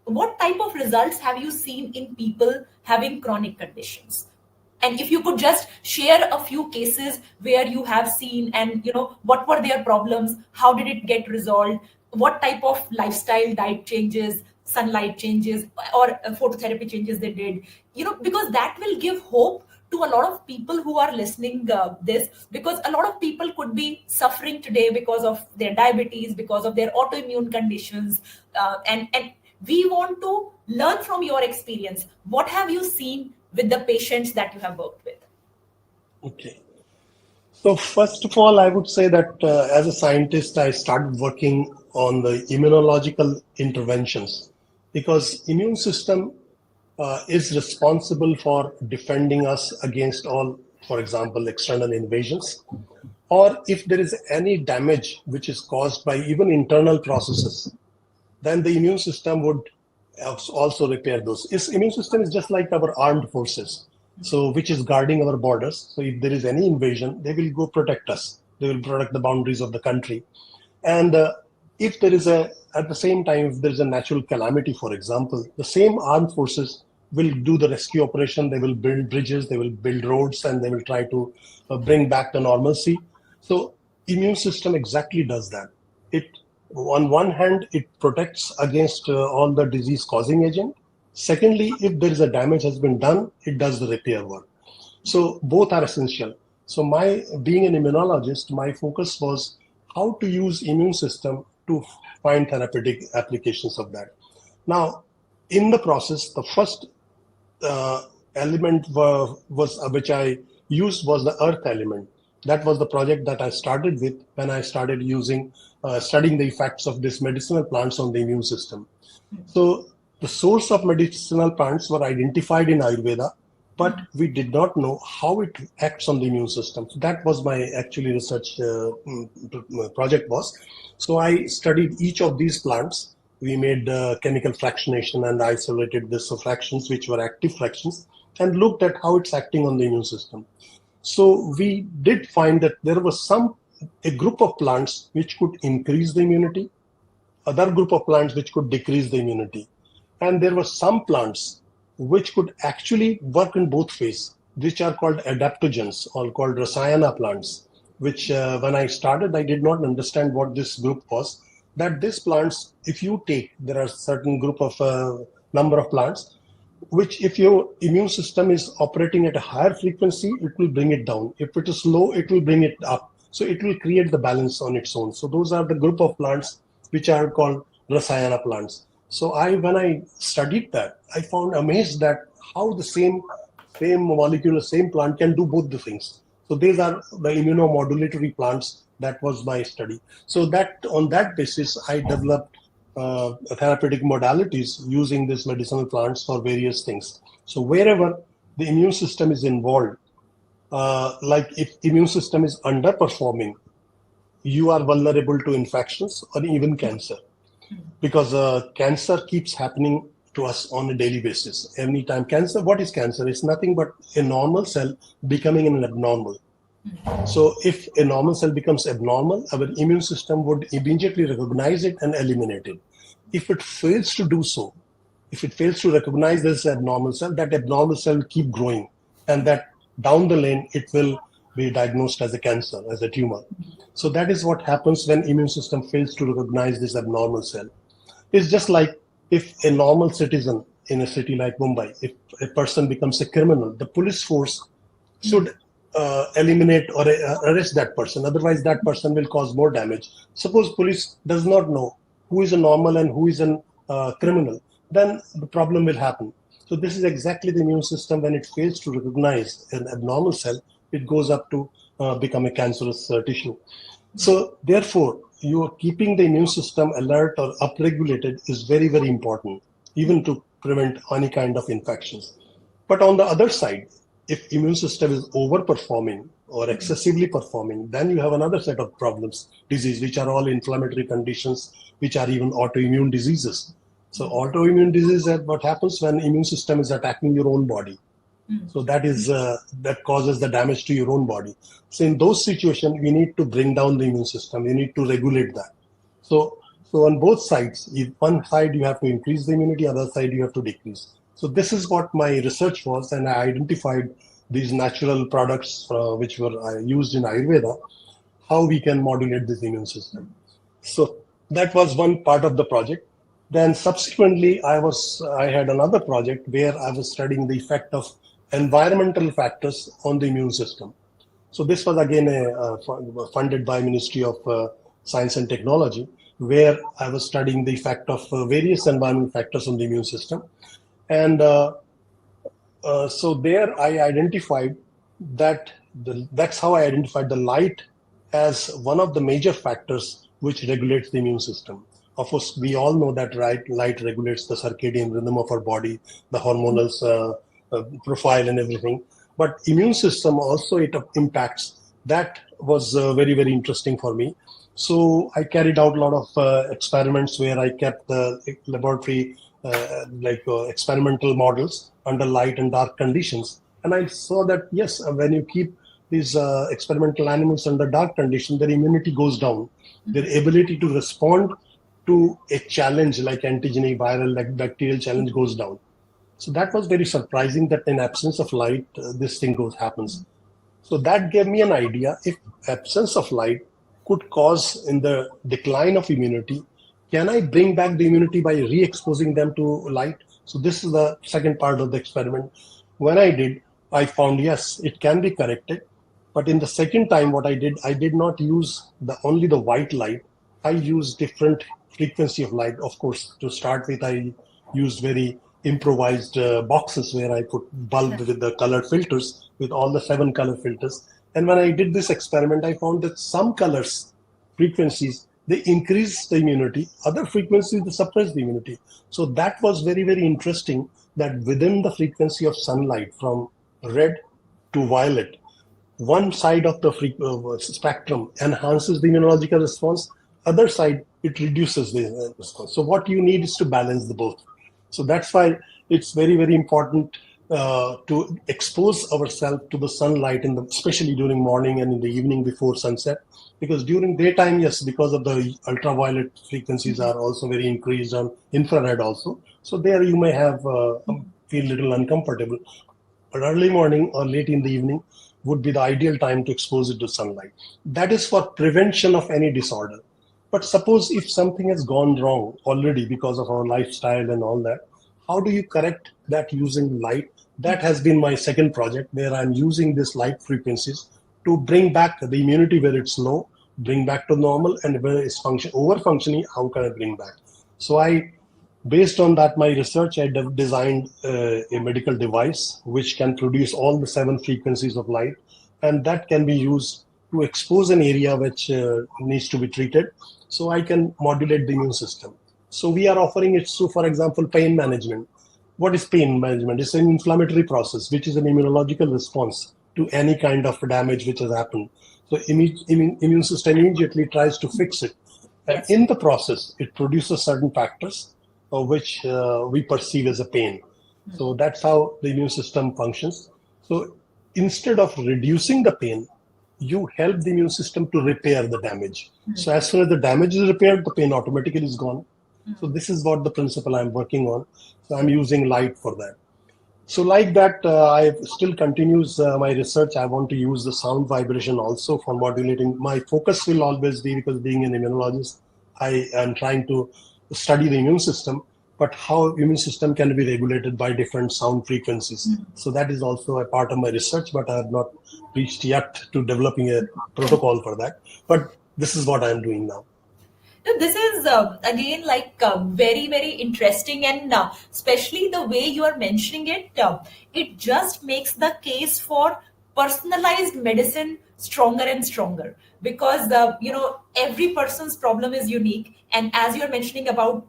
what type of results have you seen in people having chronic conditions? And if you could just share a few cases where you have seen, and what were their problems, how did it get resolved, what type of lifestyle, diet changes, sunlight changes, or phototherapy changes they did, because that will give hope to a lot of people who are listening this, because a lot of people could be suffering today because of their diabetes, because of their autoimmune conditions, and we want to learn from your experience. What have you seen with the patients that you have worked with? Okay. So first of all, I would say that as a scientist, I started working on the immunological interventions because immune system is responsible for defending us against all, for example, external invasions, or if there is any damage which is caused by even internal processes, then the immune system would also repair those. Its immune system is just like our armed forces, so which is guarding our borders. So if there is any invasion, they will go protect us. They will protect the boundaries of the country. And if there is at the same time, if there is a natural calamity, for example, the same armed forces will do the rescue operation. They will build bridges, they will build roads, and they will try to bring back the normalcy. So immune system exactly does that. It, on one hand, it protects against all the disease causing agent. Secondly, if there is a damage has been done, it does the repair work. So both are essential. So my being an immunologist, my focus was how to use immune system to find therapeutic applications of that. Now, in the process, the first uh, element was which I used was the earth element. That was the project that I started with when I started using studying the effects of these medicinal plants on the immune system. So the source of medicinal plants were identified in Ayurveda, but we did not know how it acts on the immune system. So that was my actually research project was. So I studied each of these plants. We made chemical fractionation and isolated the fractions which were active fractions and looked at how it's acting on the immune system. So we did find that there was a group of plants which could increase the immunity, other group of plants which could decrease the immunity. And there were some plants which could actually work in both ways, which are called adaptogens or called rasayana plants, which when I started, I did not understand what this group was. That these plants, if you take, there are certain group of number of plants, which if your immune system is operating at a higher frequency, it will bring it down. If it is low, it will bring it up. So it will create the balance on its own. So those are the group of plants which are called rasayana plants. So when I studied that, I found amazed that how the same molecule, same plant can do both the things. So these are the immunomodulatory plants. That was my study. So that on that basis, I developed therapeutic modalities using these medicinal plants for various things. So wherever the immune system is involved, like if immune system is underperforming, you are vulnerable to infections or even cancer, because cancer keeps happening to us on a daily basis. Every time cancer, what is cancer? It's nothing but a normal cell becoming an abnormal. So if a normal cell becomes abnormal, our immune system would immediately recognize it and eliminate it. If it fails to do so, if it fails to recognize this abnormal cell, that abnormal cell will keep growing, and that down the lane it will be diagnosed as a cancer, as a tumor. So that is what happens when immune system fails to recognize this abnormal cell. It's just like if a normal citizen in a city like Mumbai, if a person becomes a criminal, the police force should eliminate or arrest that person. Otherwise, that person will cause more damage. Suppose police does not know who is a normal and who is a criminal, then the problem will happen. So this is exactly the immune system. When it fails to recognize an abnormal cell, it goes up to become a cancerous tissue. So therefore, you are keeping the immune system alert or upregulated is very, very important, even to prevent any kind of infections. But on the other side, if immune system is overperforming or excessively performing, then you have another set of problems, disease, which are all inflammatory conditions, which are even autoimmune diseases. So autoimmune disease is what happens when immune system is attacking your own body. So that causes the damage to your own body. So in those situations, we need to bring down the immune system. We need to regulate that. So on both sides, if one side you have to increase the immunity, other side you have to decrease. So this is what my research was, and I identified these natural products which were used in Ayurveda, how we can modulate this immune system. So that was one part of the project. Then subsequently, I had another project where I was studying the effect of environmental factors on the immune system. So this was again funded by Ministry of Science and Technology, where I was studying the effect of various environmental factors on the immune system. And so there I identified that's how I identified the light as one of the major factors which regulates the immune system. Of course, we all know that light regulates the circadian rhythm of our body, the hormonal profile and everything. But immune system also it impacts. That was very, very interesting for me. So I carried out a lot of experiments where I kept the laboratory experimental models under light and dark conditions. And I saw that, yes, when you keep these experimental animals under dark conditions, their immunity goes down. Their ability to respond to a challenge like antigenic, viral, like bacterial challenge goes down. So that was very surprising that in absence of light, this thing happens. So that gave me an idea. If absence of light could cause in the decline of immunity, can I bring back the immunity by re-exposing them to light? So this is the second part of the experiment. When I did, I found yes, it can be corrected. But in the second time, what I did not use only the white light. I used different frequency of light. Of course, to start with, I used very improvised boxes where I put bulb with the color filters, with all the 7 color filters. And when I did this experiment, I found that some colors, frequencies, they increase the immunity, other frequencies, they suppress the immunity. So that was very, very interesting that within the frequency of sunlight from red to violet, one side of the spectrum enhances the immunological response, other side it reduces the response. So what you need is to balance the both. So that's why it's very, very important to expose ourselves to the sunlight, especially during morning and in the evening before sunset. Because during daytime, yes, because of the ultraviolet frequencies are also very increased on infrared also. So there you may have feel a little uncomfortable. But early morning or late in the evening would be the ideal time to expose it to sunlight. That is for prevention of any disorder. But suppose if something has gone wrong already because of our lifestyle and all that, how do you correct that using light? That has been my second project where I'm using this light frequencies to bring back the immunity where it's low, bring back to normal, and where it's over functioning, how can I bring back? So based on that, my research, I designed a medical device which can produce all the 7 frequencies of light, and that can be used to expose an area which needs to be treated. So I can modulate the immune system. So we are offering it to, for example, pain management. What is pain management? It's an inflammatory process, which is an immunological response to any kind of damage which has happened. So immune system immediately tries to fix it. And Yes. in the process, it produces certain factors which we perceive as a pain. So that's how the immune system functions. So instead of reducing the pain, you help the immune system to repair the damage. So as soon as the damage is repaired, the pain automatically is gone. So this is what the principle I'm working on. So I'm using light for that. So like that, I still continues my research. I want to use the sound vibration also for modulating. My focus will always be, because being an immunologist, I am trying to study the immune system, but how immune system can be regulated by different sound frequencies. So that is also a part of my research, but I have not reached yet to developing a protocol for that. But this is what I am doing now. So this is again like very very interesting, and especially the way you are mentioning it, it just makes the case for personalized medicine stronger and stronger, because every person's problem is unique, and as you're mentioning about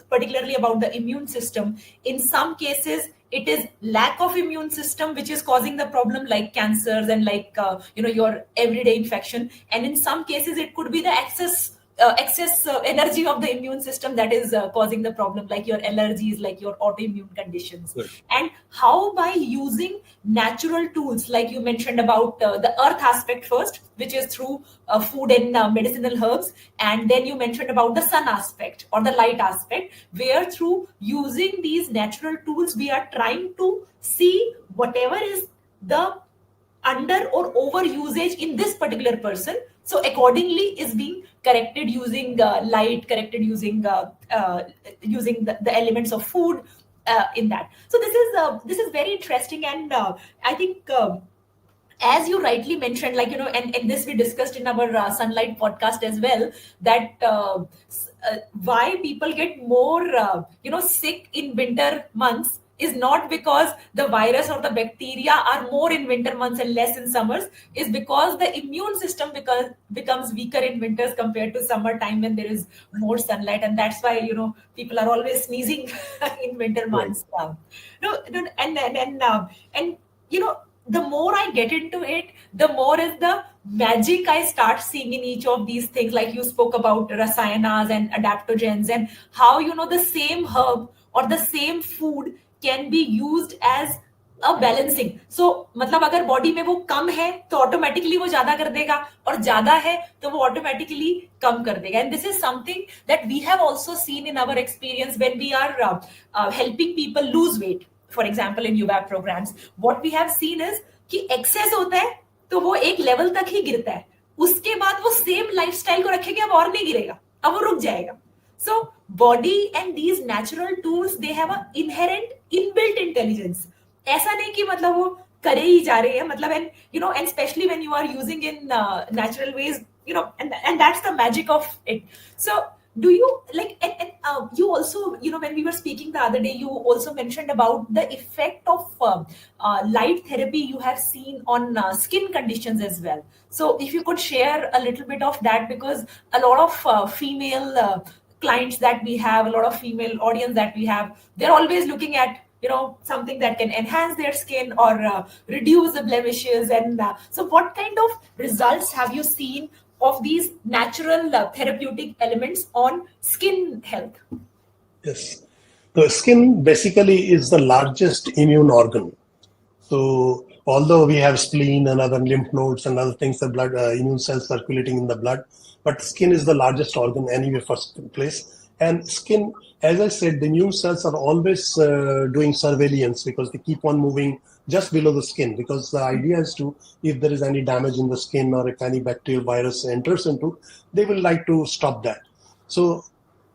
particularly about the immune system, in some cases it is lack of immune system which is causing the problem, like cancers and like your everyday infection, and in some cases it could be the excess energy of the immune system that is causing the problem, like your allergies, like your autoimmune conditions. Good. And how, by using natural tools, like you mentioned about the earth aspect first, which is through food and medicinal herbs, and then you mentioned about the sun aspect or the light aspect, where through using these natural tools we are trying to see whatever is the under or over usage in this particular person, so accordingly is being corrected using light, corrected using using the elements of food, in that. So this is very interesting, and I think. As you rightly mentioned, like, and this we discussed in our sunlight podcast as well, that why people get more sick in winter months is not because the virus or the bacteria are more in winter months and less in summers, is because the immune system becomes weaker in winters compared to summertime when there is more sunlight, and that's why people are always sneezing in winter Right. months. No, and you know the more I get into it, the more is the magic I start seeing in each of these things. Like you spoke about rasayanas and adaptogens, and how the same herb or the same food can be used as a balancing. So मतलब अगर body में वो कम है तो automatically वो ज्यादा कर देगा, और ज्यादा है तो वो ऑटोमेटिकली कम कर देगा. And this is something that we have also seen in our experience when we are helping people lose weight. For example in यूबैक programmes what we have seen is कि एक्सेस होता है तो वो एक लेवल तक ही गिरता है, उसके बाद वो सेम लाइफस्टाइल को रखेंगे, अब और नहीं गिरेगा, अब वो रुक जाएगा. So body and these natural tools, they have a inherent inbuilt intelligence. ऐसा नहीं कि मतलब वो करे ही जा रहे हैं, मतलब, and especially when you are using in natural ways, and that's the magic of it. So do you like, and you also, when we were speaking the other day, you also mentioned about the effect of light therapy you have seen on skin conditions as well. So if you could share a little bit of that, because a lot of female clients that we have, a lot of female audience that we have, they're always looking at something that can enhance their skin or reduce the blemishes. And so what kind of results have you seen of these natural therapeutic elements on skin health? Yes. The skin basically is the largest immune organ. So although we have spleen and other lymph nodes and other things, the blood, immune cells circulating in the blood, but skin is the largest organ anyway, first place. And skin, as I said, the immune cells are always doing surveillance because they keep on moving just below the skin, because the idea is to, if there is any damage in the skin or if any bacterial virus enters into, they will like to stop that. So,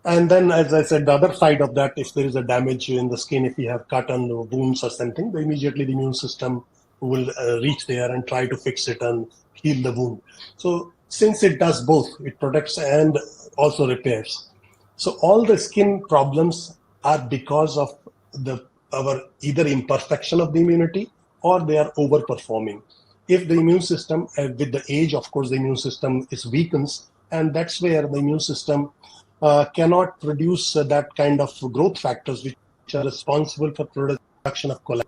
and then, as I said, the other side of that, if there is a damage in the skin, if you have cut on wounds or something, then immediately the immune system will reach there and try to fix it and heal the wound. So since it does both, it protects and also repairs. So all the skin problems are because of our either imperfection of the immunity or they are overperforming. If the immune system, with the age, of course, the immune system is weakens, and that's where the immune system cannot produce that kind of growth factors which are responsible for production of collagen.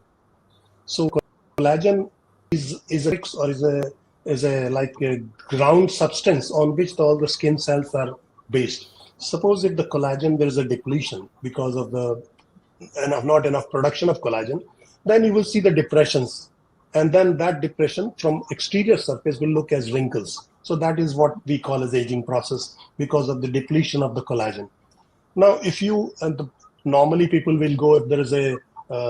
So collagen is a or is a like a ground substance on which all the skin cells are based. Suppose if the collagen there is a depletion because of the not enough production of collagen, then you will see the depressions, and then that depression from exterior surface will look as wrinkles. So that is what we call as aging process because of the depletion of the collagen. Now, if you normally people will go if there is a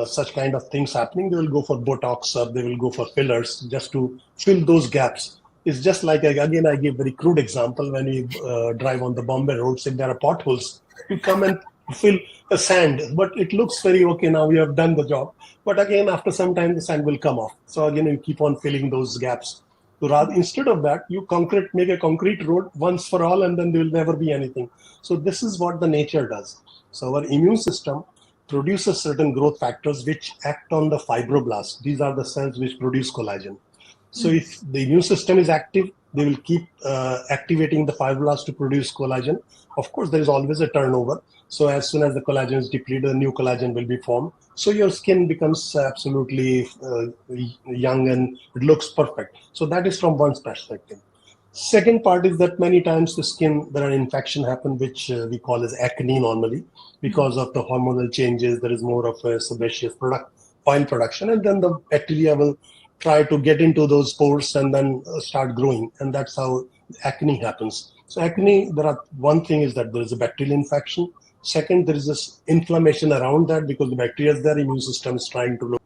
such kind of things happening, they will go for Botox or they will go for fillers just to fill those gaps. It's just like, again, I give very crude example. When you drive on the Bombay roads, if there are potholes, you come and fill the sand, but it looks very okay. Now we have done the job, but again, after some time, the sand will come off. So again, you keep on filling those gaps. So rather, instead of that, you make a concrete road once for all, and then there will never be anything. So this is what the nature does. So our immune system produces certain growth factors which act on the fibroblasts. These are the cells which produce collagen. So if the immune system is active, they will keep activating the fibroblasts to produce collagen. Of course, there is always a turnover. So as soon as the collagen is depleted, a new collagen will be formed. So your skin becomes absolutely young and it looks perfect. So that is from one perspective. Second part is that many times the skin, there are infection happen, which we call as acne normally, because of the hormonal changes. There is more of a sebaceous oil production, and then the bacteria will try to get into those pores and then start growing, and that's how acne happens. So acne, one thing is that there is a bacterial infection. Second, there is this inflammation around that because the bacteria is there, immune system is trying to look.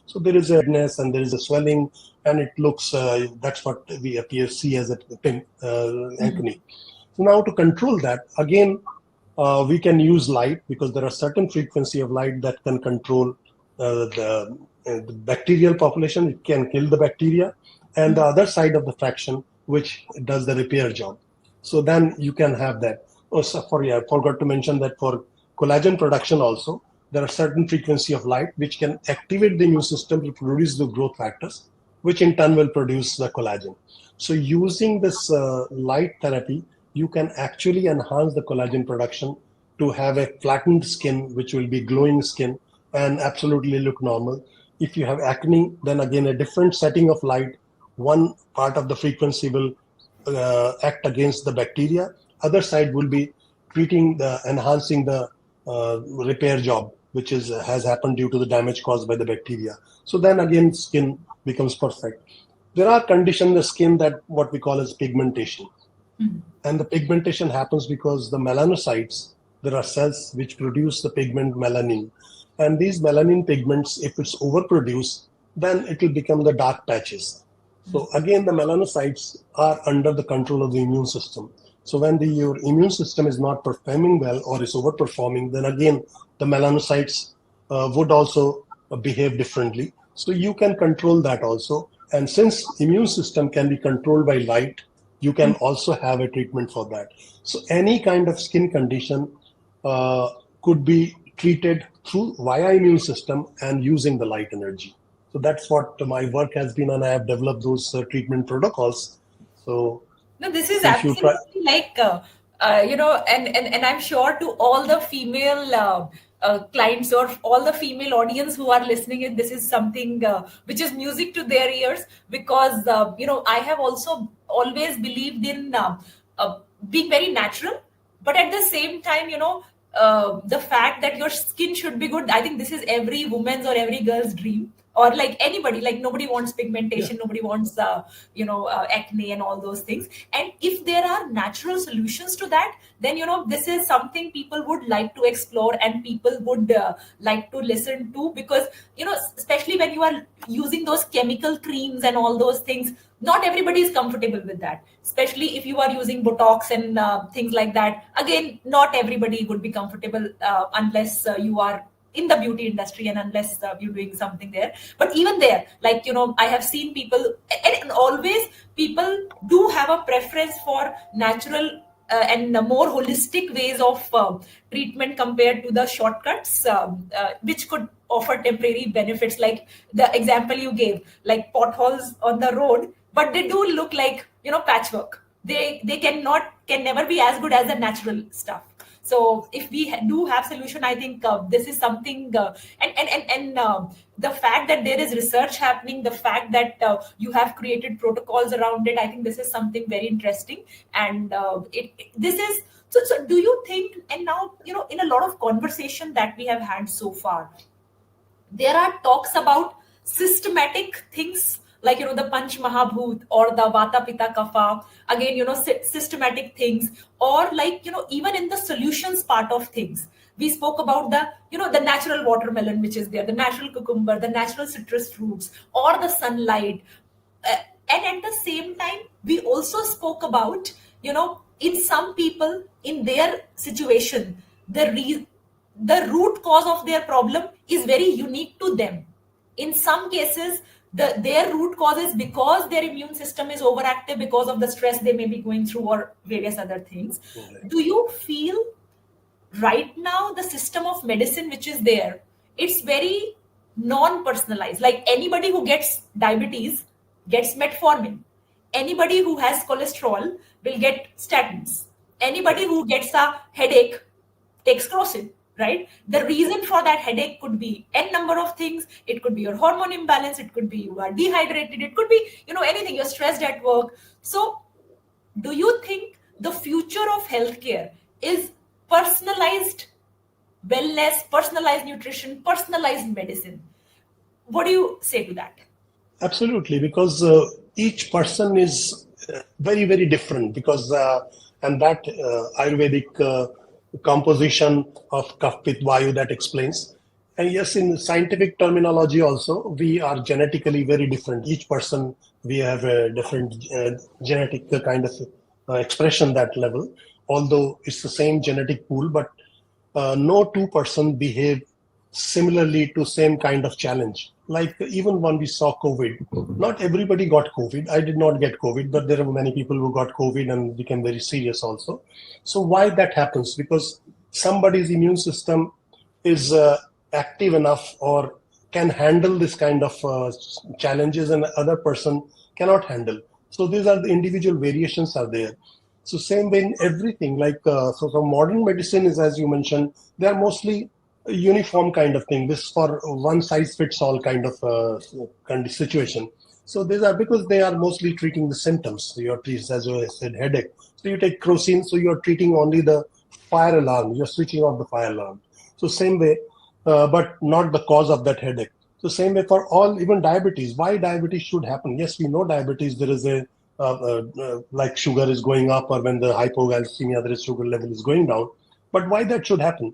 So there is a redness and there is a swelling, and it looks, that's what we see as a acne. So now to control that, again, We can use light because there are certain frequency of light that can control the bacterial population. It can kill the bacteria, and the other side of the fraction which does the repair job. So then you can have that. Oh, sorry, I forgot to mention that for collagen production also, there are certain frequency of light which can activate the immune system to produce the growth factors, which in turn will produce the collagen. So using this light therapy, you can actually enhance the collagen production to have a flattened skin, which will be glowing skin and absolutely look normal. If you have acne, then again, a different setting of light, one part of the frequency will act against the bacteria. Other side will be enhancing the repair job, which has happened due to the damage caused by the bacteria. So then again, skin becomes perfect. There are conditions in the skin that what we call as pigmentation. And the pigmentation happens because the melanocytes, there are cells which produce the pigment melanin. And these melanin pigments, if it's overproduced, then it will become the dark patches. So again, the melanocytes are under the control of the immune system. So when your immune system is not performing well or is overperforming, then again, the melanocytes would also behave differently. So you can control that also. And since immune system can be controlled by light, you can also have a treatment for that. So any kind of skin condition could be treated through via immune system and using the light energy. So that's what my work has been, and I have developed those treatment protocols. So No, this is if you try, absolutely like, and I'm sure to all the female clients or all the female audience who are listening, in this is something which is music to their ears, because, I have also always believed in being very natural, but at the same time, the fact that your skin should be good, I think this is every woman's or every girl's dream, or like anybody, like nobody wants yeah, pigmentation, nobody wants acne and all those things. And if there are natural solutions to that, then this is something people would like to explore and people would like to listen to, because especially when you are using those chemical creams and all those things, not everybody is comfortable with that, especially if you are using botox and things like that. Again, not everybody would be comfortable unless you are in the beauty industry and unless you're doing something there. But even there, like I have seen people, and always people do have a preference for natural and more holistic ways of treatment compared to the shortcuts, which could offer temporary benefits, like the example you gave, like potholes on the road, but they do look like patchwork. They can never be as good as the natural stuff. So if we do have solution, I think this is something, and the fact that there is research happening, the fact that you have created protocols around it, I think this is something very interesting. And this is so. Do you think? And now in a lot of conversation that we have had so far, there are talks about systematic things, like the Panch Mahabhut or the Vata Pitta Kapha, again systematic things, or like even in the solutions part of things, we spoke about the the natural watermelon which is there, the natural cucumber, the natural citrus fruits, or the sunlight. uh, and at the same time, we also spoke about in some people, in their situation, the root cause of their problem is very unique to them. In some cases, their root cause is because their immune system is overactive because of the stress they may be going through or various other things. Do you feel right now the system of medicine which is there, it's very non-personalized? Like anybody who gets diabetes gets metformin, anybody who has cholesterol will get statins, anybody who gets a headache takes crocin, right? The reason for that headache could be n number of things. It could be your hormone imbalance, it could be you are dehydrated, it could be anything, you're stressed at work. So do you think the future of healthcare is personalized wellness, personalized nutrition, personalized medicine? What do you say to that? absolutely, because each person is very, very different. Because and that Ayurvedic composition of Kapha Pitta Vayu that explains. And yes, in scientific terminology also, we are genetically very different. Each person, we have a different genetic kind of expression that level. although it's the same genetic pool, but no two-person behave similarly to same kind of challenge. Like even when we saw COVID, not everybody got COVID. I did not get COVID, but there are many people who got COVID and became very serious also. So why that happens? Because somebody's immune system is active enough or can handle this kind of challenges and other person cannot handle. So these are the individual variations are there. So same way in everything, like so from modern medicine is, as you mentioned, they are mostly a uniform kind of thing. This for one size fits all kind of situation. So these are because they are mostly treating the symptoms. So you're treating, as I said, headache. So you take crocin, so you're treating only the fire alarm. You're switching off the fire alarm. So same way, but not the cause of that headache. So same way for all, even diabetes. Why diabetes should happen? Yes, we know diabetes. There is a like sugar is going up, or when the hypoglycemia, there is sugar level is going down. But why that should happen?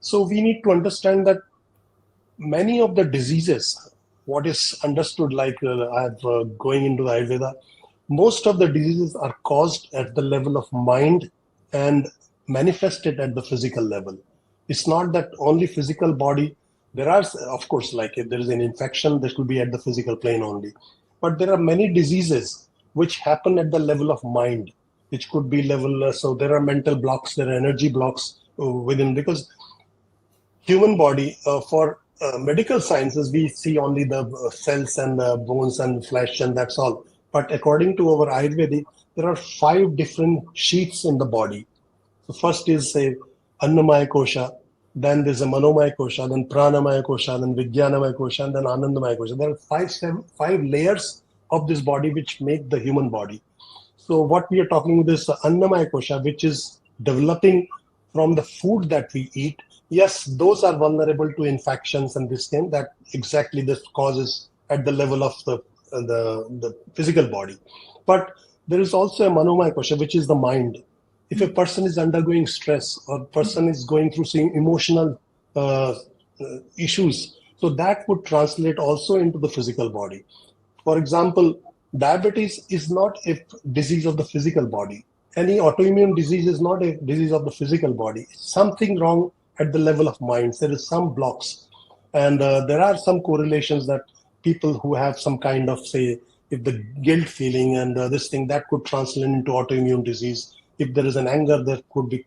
So we need to understand that many of the diseases, what is understood, like I've going into the Ayurveda, most of the diseases are caused at the level of mind and manifested at the physical level. It's not that only physical body. There are, of course, like if there is an infection, this could be at the physical plane only. But there are many diseases which happen at the level of mind, which could be level. So there are mental blocks, there are energy blocks within, because human body for medical sciences we see only the cells and bones and flesh, and that's all. But according to our ayurvedic, there are 5 different sheets in the body. So first is say annamaya kosha, then there's a manomaya kosha, then pranamaya kosha, then vijnanamaya kosha, and then anandamaya kosha. There are five layers of this body which make the human body. So what we are talking about is Annamaya Kosha, which is developing from the food that we eat. Yes, those are vulnerable to infections and this thing that exactly this causes at the level of the physical body. But there is also a Manomaya Kosha, which is the mind. If a person is undergoing stress or person is going through some emotional uh, issues, so that would translate also into the physical body. For example, diabetes is not a disease of the physical body. Any autoimmune disease is not a disease of the physical body. Something wrong at the level of minds. There is some blocks. And there are some correlations that people who have some kind of, say, if the guilt feeling and this thing, that could translate into autoimmune disease. If there is an anger, there could be,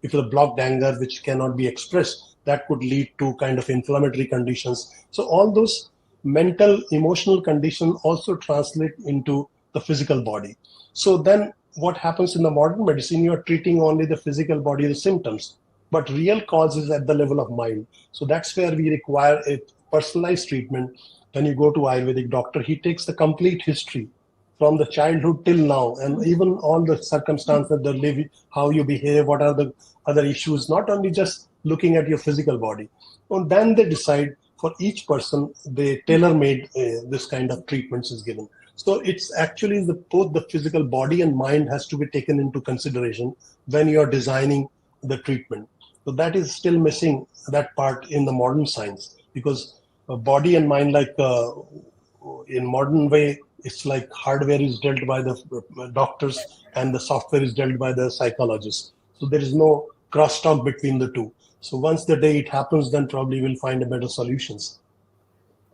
if the blocked anger which cannot be expressed, that could lead to kind of inflammatory conditions. So all those mental emotional condition also translate into the physical body. So then what happens in the modern medicine, you are treating only the physical body, the symptoms, but real cause is at the level of mind. So that's where we require a personalized treatment. When you go to Ayurvedic doctor, he takes the complete history from the childhood till now, and even all the circumstances that live, how you behave, what are the other issues, not only just looking at your physical body. And then they decide for each person, they tailor-made this kind of treatments is given. So it's actually both the physical body and mind has to be taken into consideration when you are designing the treatment. So that is still missing, that part in the modern science, because body and mind, like in modern way, it's like hardware is dealt by the doctors and the software is dealt by the psychologists. So there is no crosstalk between the two. So once the day it happens, then probably we'll find a better solutions.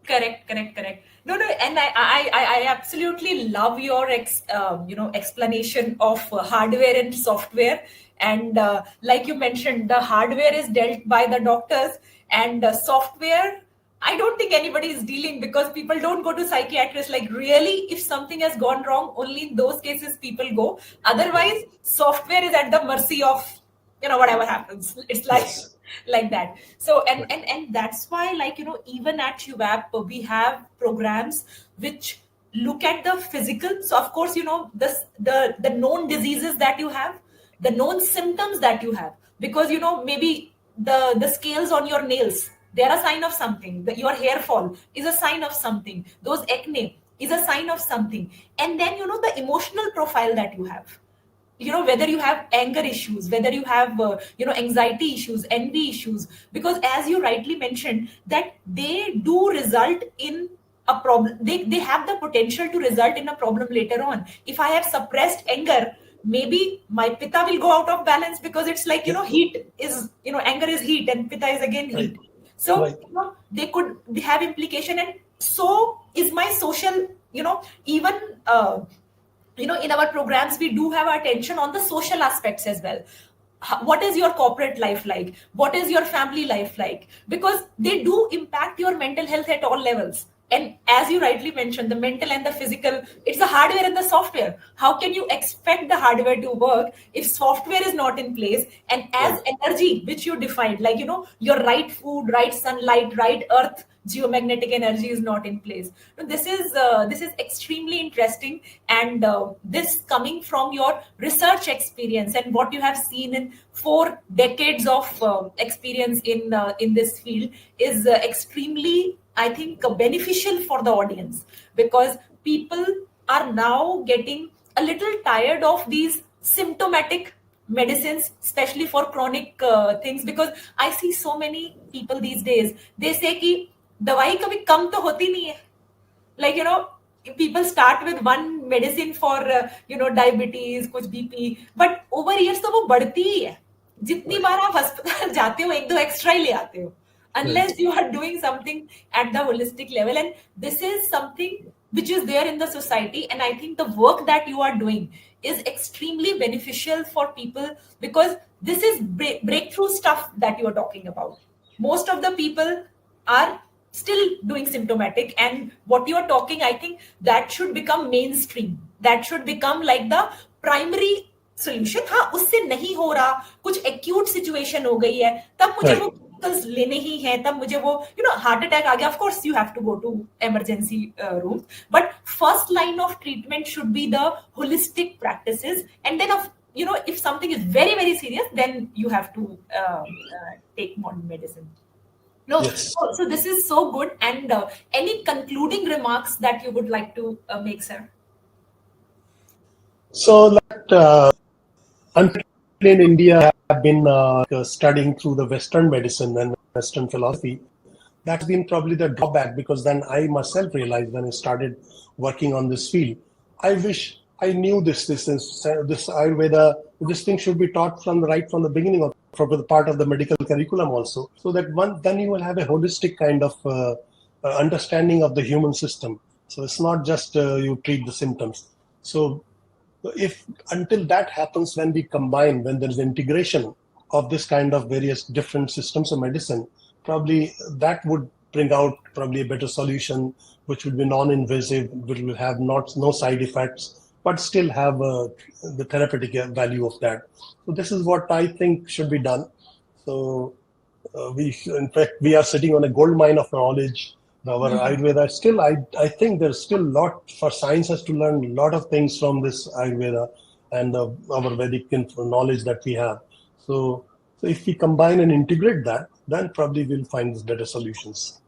Correct, correct, correct. No, no, and I absolutely love your explanation of hardware and software. And like you mentioned, the hardware is dealt by the doctors, and software, I don't think anybody is dealing, because people don't go to psychiatrists. Like, really, if something has gone wrong, only in those cases people go. Otherwise, software is at the mercy of whatever happens. It's like Yes. like that. So and Right. and and that's why, like, even at UAP we have programs which look at the physical. So of course, the known diseases that you have, the known symptoms that you have, because maybe the scales on your nails, they're a sign of something. Your hair fall is a sign of something. Those acne is a sign of something. And then the emotional profile that you have, whether you have anger issues, whether you have anxiety issues, envy issues, because as you rightly mentioned, that they do result in a problem. They have the potential to result in a problem later on. If I have suppressed anger, maybe my pitta will go out of balance, because it's like, Yeah. heat is, anger is heat and pitta is again Right. heat. So Right. they could have implication. And so is my social, even in our programs we do have our attention on the social aspects as well. What is your corporate life like, what is your family life like, because they do impact your mental health at all levels. And as you rightly mentioned, the mental and the physical, it's the hardware and the software. How can you expect the hardware to work if software is not in place? And as Right. energy, which you defined, like, your right food, right sunlight, right earth, geomagnetic energy is not in place. Now, this is extremely interesting. And this coming from your research experience and what you have seen in 4 decades of experience in this field is extremely, I think, beneficial for the audience, because people are now getting a little tired of these symptomatic medicines, especially for chronic things. Because I see so many people these days, they say कि दवाई कभी कम तो होती नहीं है. Like, people start with one medicine for diabetes, कुछ BP, but over years तो वो बढ़ती ही है. जितनी Right. बार आप अस्पताल जाते हो, एक दो एक्स्ट्रा ही ले आते हो, Right. unless you are doing something at the holistic level. And this is something which is there in the society, and I think the work that you are doing is extremely beneficial for people, because this is breakthrough stuff that you are talking about. Most of the people are still doing symptomatic, and what you are talking, I think that should become mainstream, that should become like the primary solution. हाँ, उससे नहीं हो रहा, कुछ acute situation हो गई है, तब मुझे वो Right. chemicals लेने ही है, तब मुझे वो heart attack आ गया, of course you have to go to emergency room. But first line of treatment should be the holistic practices, and then if something is very very serious, then you have to take modern medicine. No, Yes. so this is so good. And any concluding remarks that you would like to make, sir? So that unfortunately in India have been studying through the Western medicine and Western philosophy. That's been probably the drawback, because then I myself realized when I started working on this field, I wish I knew this Ayurveda. This thing should be taught from the beginning, or from the part of the medical curriculum also, so that then you will have a holistic kind of understanding of the human system. So it's not just you treat the symptoms. So if until that happens, when there is integration of this kind of various different systems of medicine, probably that would bring out probably a better solution, which would be non-invasive, which will have no side effects, but still have the therapeutic value of that. So this is what I think should be done. So in fact, we are sitting on a gold mine of knowledge. Our Ayurveda still, I think there's still a lot for science has to learn a lot of things from this Ayurveda and our Vedic knowledge that we have. So if we combine and integrate that, then probably we'll find better solutions.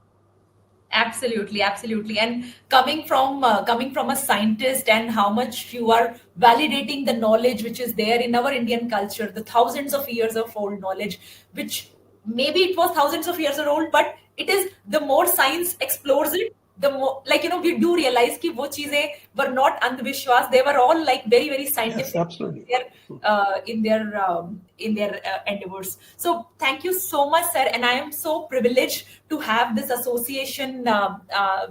Absolutely, absolutely. And coming from a scientist, and how much you are validating the knowledge which is there in our Indian culture, the thousands of years of old knowledge, which maybe it was thousands of years old, but it is, the more science explores it, the more, like, we do realize कि वो चीजें were not अंधविश्वास, they were all like very very Yes, scientific absolutely. in their endeavors. So thank you so much, sir, and I am so privileged to have this association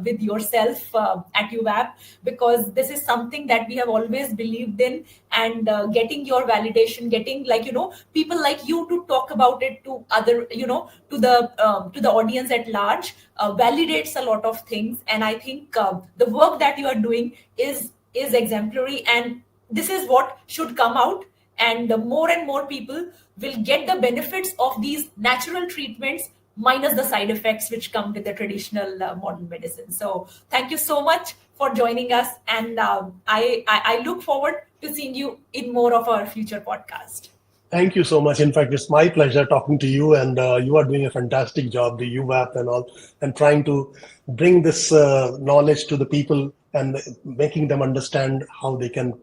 with yourself at UVAP, because this is something that we have always believed in. And getting your validation, getting, like, people like you to talk about it to other, to the audience at large, validates a lot of things. And I think the work that you are doing is exemplary, and this is what should come out. And more and more people will get the benefits of these natural treatments, minus the side effects which come with the traditional modern medicine. So thank you so much for joining us, and I look forward to seeing you in more of our future podcast. Thank you so much. In fact, it's my pleasure talking to you, and you are doing a fantastic job, the UVAP and all, and trying to bring this knowledge to the people and making them understand how they can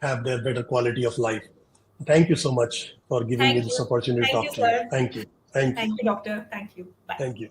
have their better quality of life. Thank you so much for giving me Thank this you. opportunity to Thank you, talk to you. sir. Thank you. Thank you. Thank you, doctor. Thank you. Bye. Thank you.